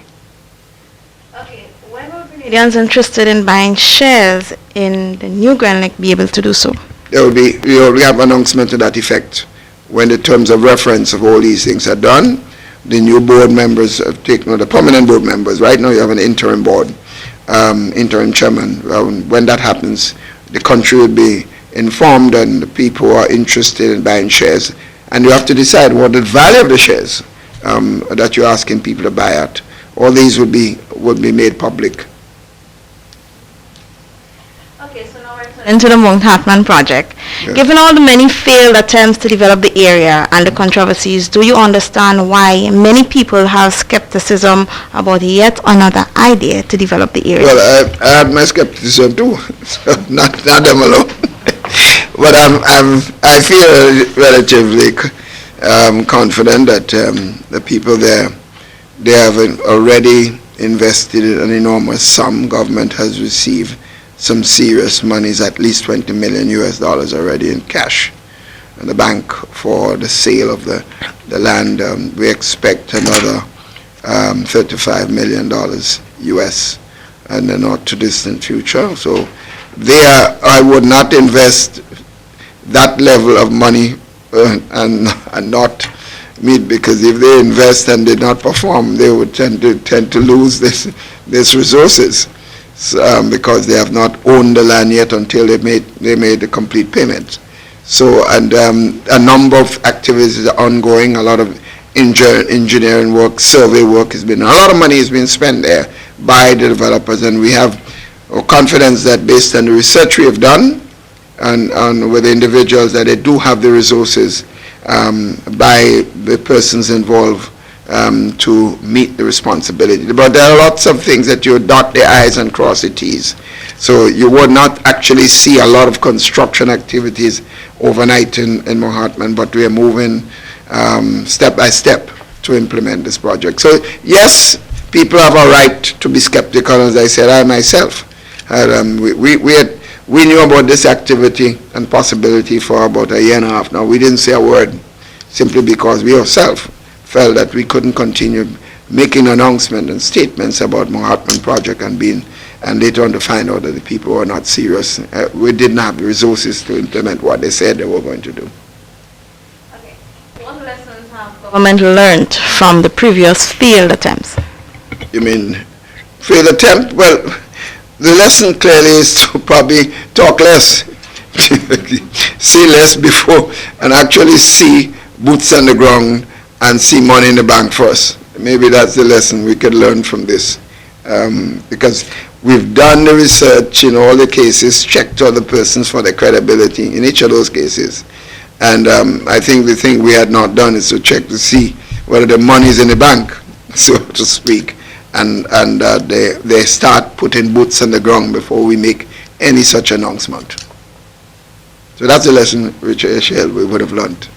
Okay, when will Grenadians interested in buying shares in the new Grand Lake be able to do so? There will be, we have an announcement to that effect when the terms of reference of all these things are done. The new board members have taken, the permanent board members, right now you have an interim board, interim chairman. When that happens, the country will be informed, and the people who are interested in buying shares, and you have to decide what the value of the shares that you're asking people to buy at. All these would be made public. Okay, so now we're into the Mount Hartman project. Yes. Given all the many failed attempts to develop the area and the controversies, do you understand why many people have skepticism about yet another idea to develop the area? Well, I have my skepticism too, so not them alone. But I feel relatively confident that the people there, they have already invested an enormous sum. Government has received some serious monies, at least $20 million already in cash in the bank for the sale of the land. We expect another $35 million US in the not too distant future. So there, I would not invest that level of money and not meet, because if they invest and did not perform, they would tend to lose this resources, because they have not owned the land yet until they made the complete payment. So, and a number of activities are ongoing. A lot of engineering work, survey work has been, a lot of money has been spent there by the developers, and we have confidence that based on the research we have done and with the individuals, that they do have the resources by the persons involved to meet the responsibility. But there are lots of things that you dot the I's and cross the T's. So you would not actually see a lot of construction activities overnight in Mount Hartman, but we are moving step by step to implement this project. So yes, people have a right to be skeptical. As I said, I myself, we knew about this activity and possibility for about a year and a half now. We didn't say a word, simply because we ourselves felt that we couldn't continue making announcements and statements about Mount Hartman project and later on to find out that the people were not serious. We didn't have the resources to implement what they said they were going to do. Okay. What lessons have government learned from the previous failed attempts? You mean failed attempt? Well, The lesson clearly is to probably talk less, say less before, and actually see boots on the ground and see money in the bank first. Maybe that's the lesson we could learn from this. Because we've done the research in all the cases, checked other persons for their credibility in each of those cases. And I think the thing we had not done is to check to see whether the money is in the bank, so to speak, and they start putting boots on the ground before we make any such announcement. So that's a lesson which we would have learned.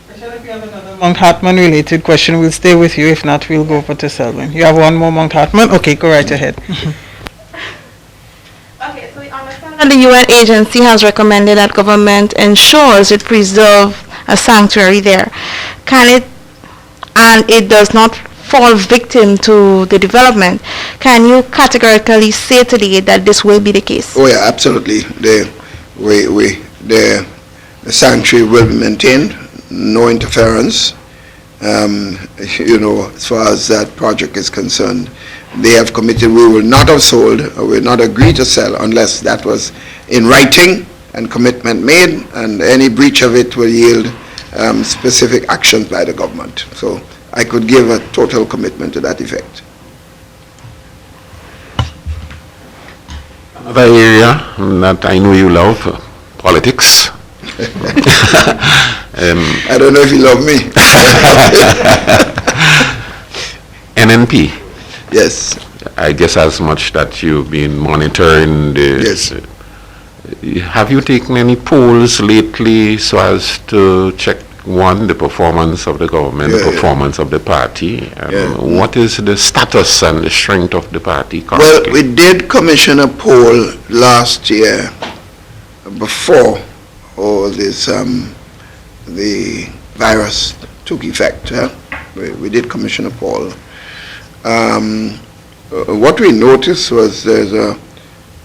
If you have another Mount Hartman related question, we'll stay with you. If not, we'll go over to Selwyn. You have one more Mount Hartman? Okay, go right ahead. Okay, so we understand that the UN agency has recommended that government ensures it preserve a sanctuary there. And it does not fall victim to the development. Can you categorically say today that this will be the case? Oh yeah, absolutely. The sanctuary will be maintained, no interference. As far as that project is concerned, they have committed we will not have sold or will not agree to sell unless that was in writing and commitment made, and any breach of it will yield specific actions by the government. So I could give a total commitment to that effect. Another area that I know you love, politics. I don't know if you love me. NNP. Yes. I guess as much that you've been monitoring the... Yes. Have you taken any polls lately so as to check, one, the performance of the government, the performance of the party? What is the status and the strength of the party currently? Well, we did commission a poll last year before all this, the virus took effect. We did commission a poll. What we noticed was there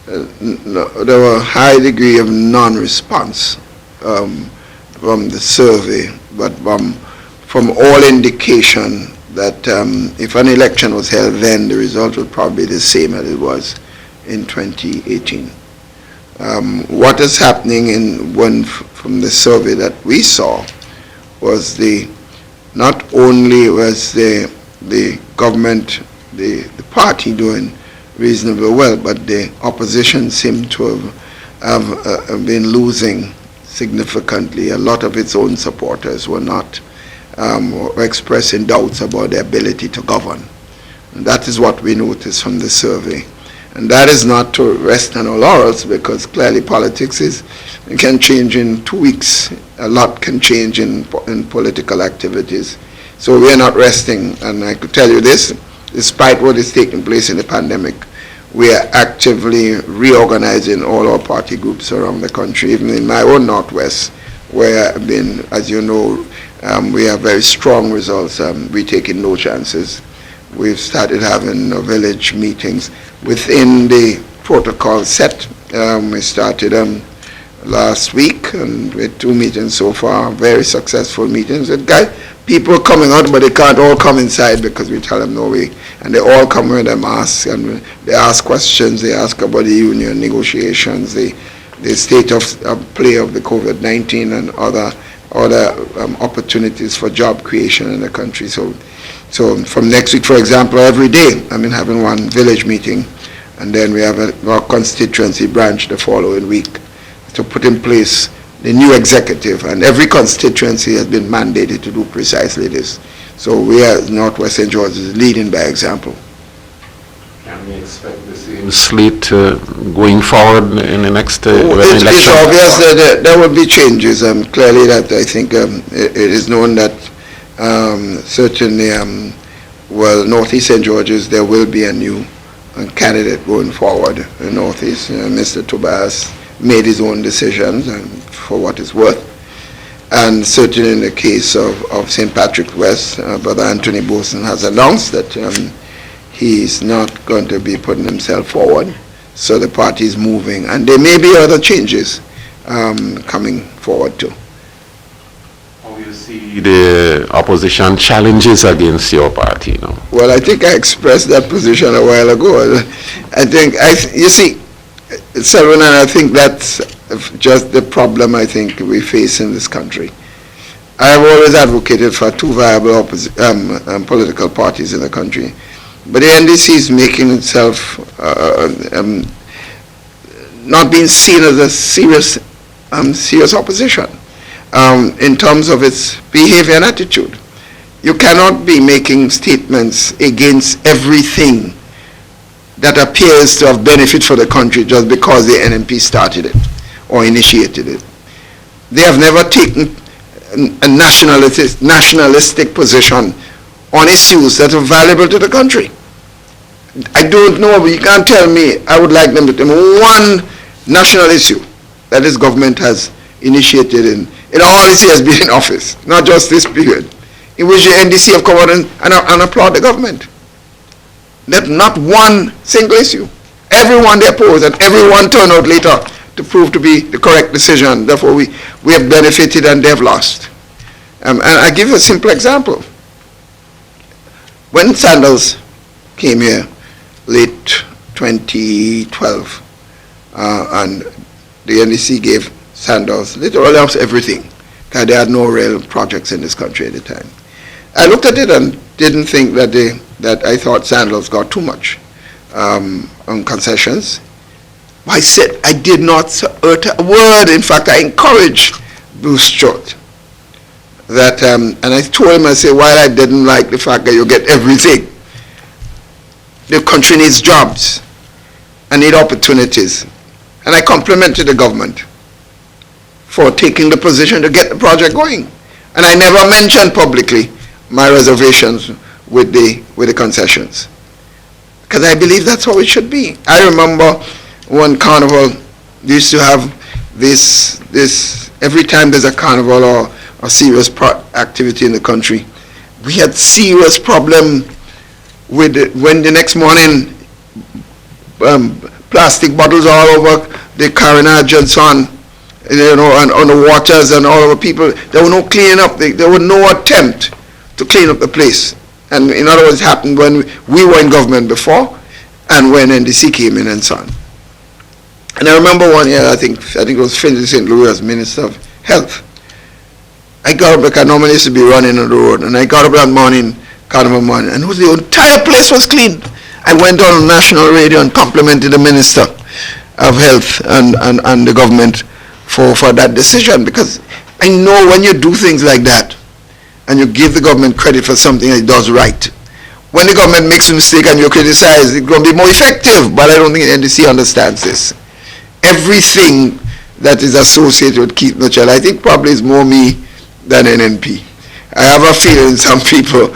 were a high degree of non-response from the survey, but from all indication that if an election was held then, the result would probably be the same as it was in 2018. What is happening from the survey that we saw was not only was the government, the party doing reasonably well, but the opposition seemed to have been losing significantly. A lot of its own supporters were not expressing doubts about their ability to govern. And that is what we noticed from the survey. And that is not to rest on our laurels, because clearly politics can change in 2 weeks. A lot can change in political activities. So we are not resting. And I could tell you this, despite what is taking place in the pandemic, we are actively reorganizing all our party groups around the country, even in my own Northwest, where I've been, as you know, we have very strong results. We're taking no chances. We've started having village meetings within the protocol set. We started last week, and with 2 meetings so far, very successful meetings. People coming out, but they can't all come inside because we tell them no way. And they all come with their masks, and they ask questions. They ask about the union negotiations, the state of play of the COVID-19 and other opportunities for job creation in the country. So from next week, for example, every day, having one village meeting, and then we have our constituency branch the following week to put in place the new executive, and every constituency has been mandated to do precisely this. So we as Northwest St. George is leading by example. Can we expect the same slate going forward in the next election? It's obvious that there will be changes. Clearly that I think it is known that certainly, Northeast St. George's, there will be a new candidate going forward in Northeast. Mr. Tobias made his own decisions, and for what it's worth. And certainly in the case of St. Patrick's West, Brother Anthony Boson has announced that he's not going to be putting himself forward. So the party is moving, and there may be other changes coming forward too. How you see see the opposition challenges against your party now? Well, I think I expressed that position a while ago. You see, Selwyn, and I think that's just the problem I think we face in this country. I have always advocated for two viable political parties in the country, but the NDC is making itself not being seen as a serious opposition in terms of its behavior and attitude. You cannot be making statements against everything that appears to have benefit for the country just because the NNP started it or initiated it. They have never taken a nationalistic position on issues that are valuable to the country. I don't know, but you can't tell me. I would like them to tell me one national issue that this government has initiated in all its years being in office, not just this period, in which the NDC have come out and applaud the government. Not one single issue. Everyone they oppose and everyone turned out later to prove to be the correct decision. Therefore, we have benefited and they've lost. And I give you a simple example. When Sandals came here, late 2012, and the NDC gave Sandals literally almost everything, because they had no real projects in this country at the time. I looked at it and didn't think that I thought Sandals got too much on concessions. I said I did not utter a word. In fact, I encouraged Bruce Stewart. That, and I told him, I said, while I didn't like the fact that you get everything, the country needs jobs and need opportunities. And I complimented the government for taking the position to get the project going. And I never mentioned publicly my reservations with the concessions, because I believe that's how it should be. I remember one carnival, they used to have this every time there's a carnival or a serious activity in the country, we had serious problem with when the next morning plastic bottles all over the Carnage and so on, you know, and on the waters and all over people. There was no cleaning up. There was no attempt to clean up the place. And in other words, it happened when we were in government before and when NDC came in and so on. And I remember one year, I think it was Finley St. Louis as Minister of Health. I got up, like I normally used to be running on the road, and I got up that morning, carnival morning, and the entire place was clean. I went on national radio and complimented the Minister of Health and the government for that decision, because I know when you do things like that, and you give the government credit for something that it does right, when the government makes a mistake and you criticize, it's going to be more effective. But I don't think the NDC understands this. Everything that is associated with Keith Mitchell, I think probably is more me than NNP. I have a feeling some people,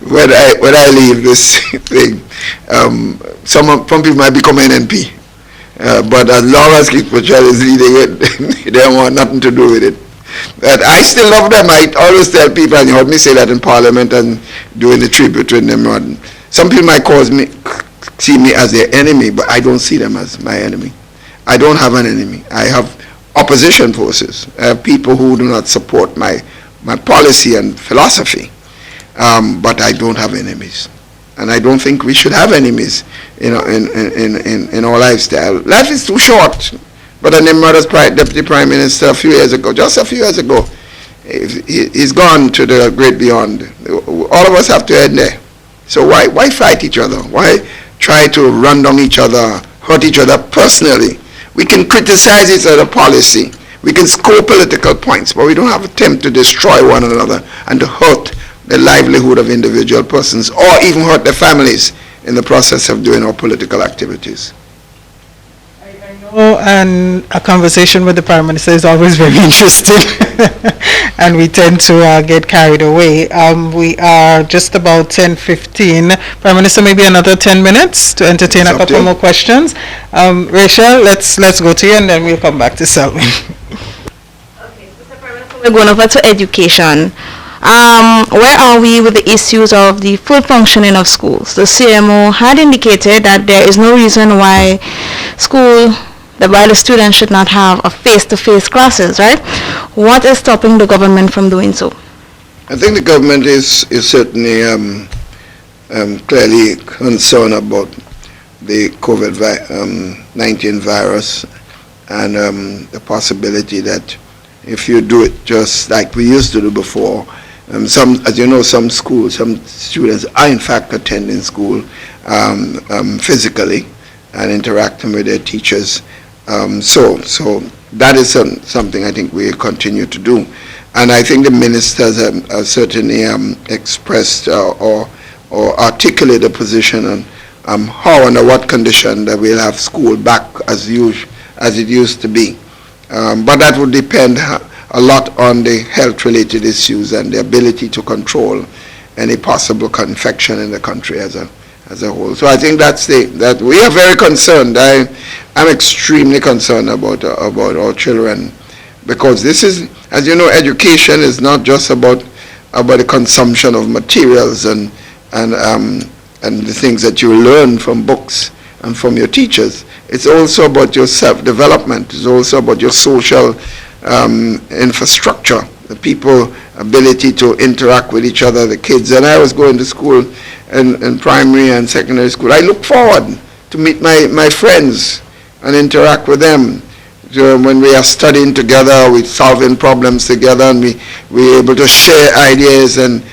when I leave this thing, some people might become NNP. But as long as Keith Mitchell is leading it, they don't want nothing to do with it. But I still love them. I always tell people, and you heard me say that in Parliament and doing the tribute to them. Some people might see me as their enemy, but I don't see them as my enemy. I don't have an enemy. I have opposition forces. I have people who do not support my policy and philosophy, but I don't have enemies. And I don't think we should have enemies, you know, in our lifestyle. Life is too short. But a Nimrod's Deputy Prime Minister just a few years ago, he's gone to the great beyond. All of us have to head there. So why fight each other? Why try to run down each other, hurt each other personally? We can criticize each other's policy. We can score political points, but we don't have an attempt to destroy one another and to hurt the livelihood of individual persons or even hurt their families in the process of doing our political activities. And a conversation with the Prime Minister is always very interesting, and we tend to get carried away. We are just about 10:15. Prime Minister, maybe another 10 minutes to entertain a couple more questions. Rachel, let's go to you, and then we'll come back to Selwyn. Okay, Mr. Prime Minister, we're going over to education. Where are we with the issues of the full functioning of schools? The CMO had indicated that there is no reason why the students should not have a face-to-face classes, right? What is stopping the government from doing so? I think the government is certainly clearly concerned about the COVID-19 virus and the possibility that if you do it just like we used to do before, as you know, some schools, some students are in fact attending school physically and interacting with their teachers. So that is something I think we continue to do. And I think the ministers have certainly expressed or articulated a position on how, under what condition that we'll have school back as it used to be. But that would depend a lot on the health-related issues and the ability to control any possible infection in the country as a whole. So I think that we are very concerned. I'm extremely concerned about our children, because this is, as you know, education is not just about the consumption of materials and the things that you learn from books and from your teachers. It's also about your self-development. It's also about your social infrastructure, the people ability to interact with each other, the kids. And I was going to school in primary and secondary school. I look forward to meet my friends and interact with them. When we are studying together, we're solving problems together, and we're able to share ideas and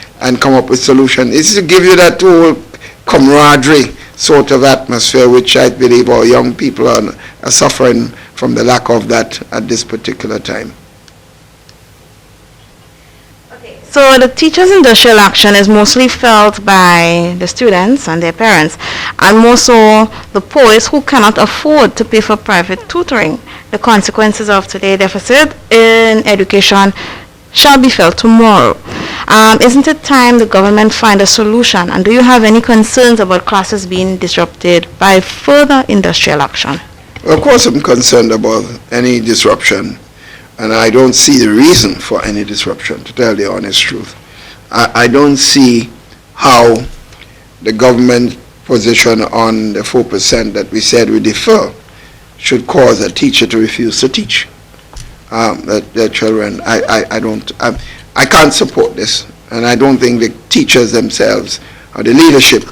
come up with solutions. It's to give you that whole camaraderie sort of atmosphere, which I believe our young people are suffering from the lack of that at this particular time. So the teachers' industrial action is mostly felt by the students and their parents, and more so the poorest who cannot afford to pay for private tutoring. The consequences of today's deficit in education shall be felt tomorrow. Isn't it time the government find a solution? And do you have any concerns about classes being disrupted by further industrial action? Well, of course I'm concerned about any disruption. And I don't see the reason for any disruption, to tell the honest truth. I don't see how the government position on the 4% that we said we defer should cause a teacher to refuse to teach their children. I can't support this, and I don't think the teachers themselves or the leadership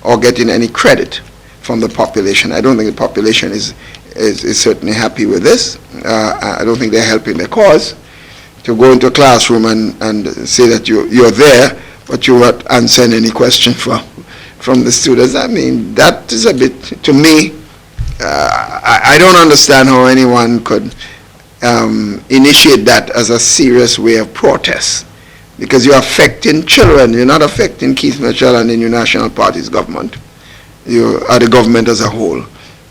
are getting any credit from the population. I don't think the population is certainly happy with this. I don't think they're helping the cause. To go into a classroom and say that you're there, but you're not answering any question from the students. I mean, that is a bit, to me, I don't understand how anyone could initiate that as a serious way of protest, because you're affecting children. You're not affecting Keith Mitchell and the New National Party's government. You are the government as a whole.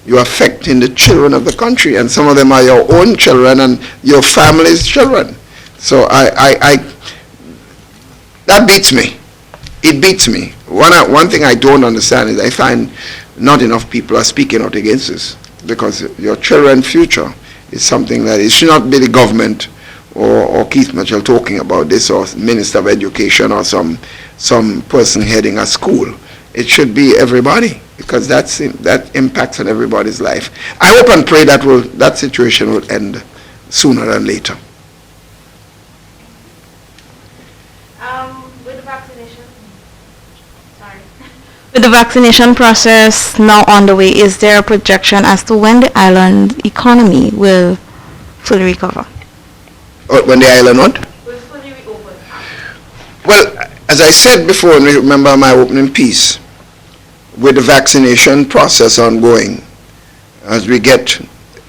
You're affecting the children of the country, and some of them are your own children and your family's children. So that beats me. It beats me. One thing I don't understand is I find not enough people are speaking out against this, because your children's future is something that it should not be the government or Keith Mitchell talking about this, or Minister of Education, or some person heading a school. It should be everybody, because that impacts on everybody's life. I hope and pray that situation will end sooner than later. With the vaccination process now on the way, is there a projection as to when the island economy will fully recover? When the island what? Will fully reopen. Well, as I said before, and remember my opening piece, with the vaccination process ongoing, as we get,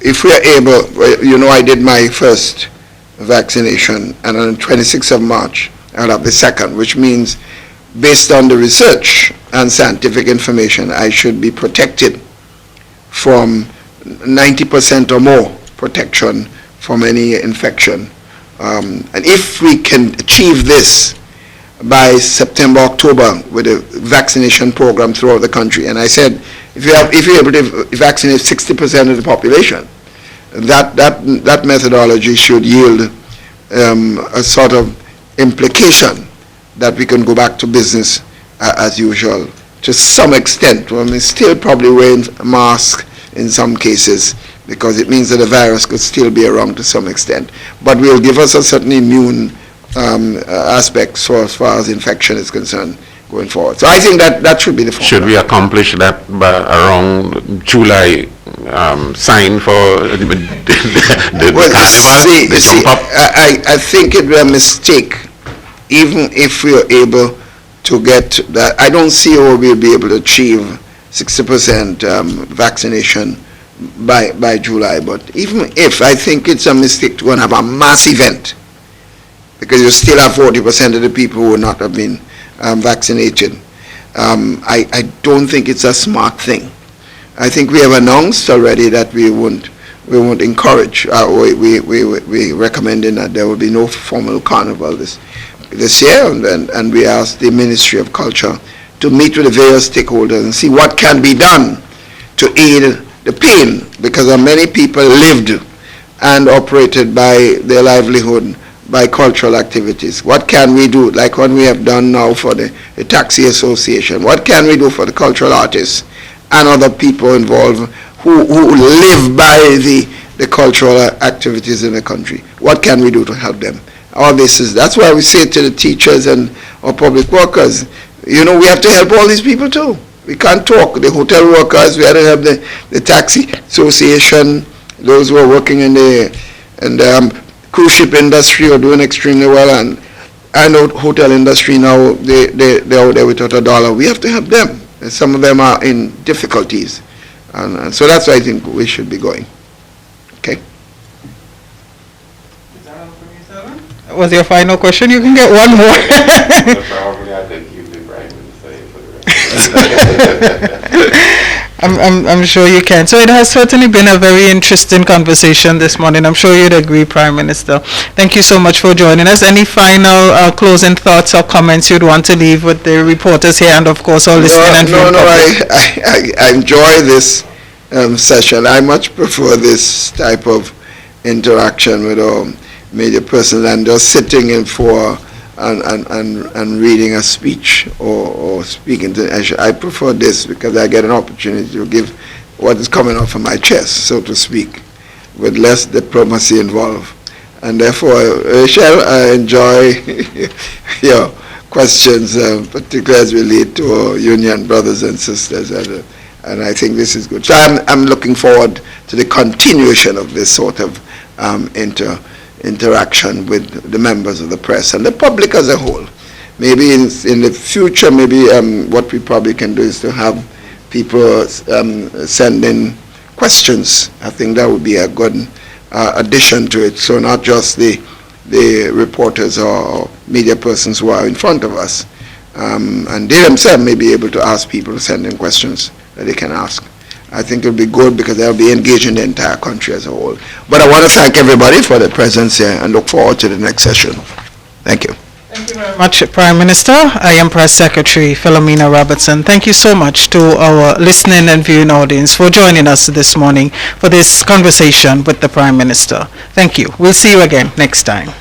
if we are able, you know, I did my first vaccination, and on the 26th of March, I'll have the second, which means based on the research and scientific information, I should be protected from 90% or more protection from any infection. And if we can achieve this by September, October, with a vaccination program throughout the country, and I said, if you're able to vaccinate 60% of the population, that methodology should yield a sort of implication that we can go back to business as usual to some extent. Well, we still probably wearing a mask in some cases, because it means that the virus could still be around to some extent. But will give us a certain immune aspects for as far as infection is concerned going forward. So I think that should be the formula. Should we accomplish that by around July, sign for the Well, carnival? I think it would be a mistake, even if we are able to get that. I don't see how we'll be able to achieve 60% vaccination by July. But even if, I think it's a mistake to go and have a mass event, because you still have 40% of the people who will not have been vaccinated. I don't think it's a smart thing. I think we have announced already that we won't encourage. We recommending that there will be no formal carnival this year, and we asked the Ministry of Culture to meet with the various stakeholders and see what can be done to aid the pain, because many people lived and operated by their livelihood by cultural activities. What can we do, like what we have done now for the Taxi Association? What can we do for the cultural artists and other people involved who live by the cultural activities in the country? What can we do to help them? All this is, that's why we say to the teachers and our public workers, we have to help all these people too. We can't talk. The hotel workers, we have to help the Taxi Association, those who are working in the cruise ship industry are doing extremely well, and I know hotel industry now, they're out there without a dollar. We have to help them. And some of them are in difficulties. And so that's why I think we should be going. Okay? That was your final question. You can get one more. Probably I think you did right with the same for the rest. I'm sure you can. So it has certainly been a very interesting conversation this morning. I'm sure you'd agree, Prime Minister. Thank you so much for joining us. Any final closing thoughts or comments you'd want to leave with the reporters here and, of course, all listening and viewing public? I enjoy this session. I much prefer this type of interaction with our media person than just sitting in for and reading a speech or speaking to. I prefer this because I get an opportunity to give what is coming off of my chest, so to speak, with less diplomacy involved. And therefore, Rachel, I enjoy your questions, particularly as we lead to our union brothers and sisters, and I think this is good. So I'm looking forward to the continuation of this sort of interaction with the members of the press and the public as a whole. Maybe in the future, what we probably can do is to have people send in questions. I think that would be a good addition to it. So not just the reporters or media persons who are in front of us, and they themselves may be able to ask people to send in questions that they can ask. I think it will be good because they'll be engaging the entire country as a whole. But I want to thank everybody for their presence here and look forward to the next session. Thank you. Thank you very much, Prime Minister. I am Press Secretary Philomena Robertson. Thank you so much to our listening and viewing audience for joining us this morning for this conversation with the Prime Minister. Thank you. We'll see you again next time.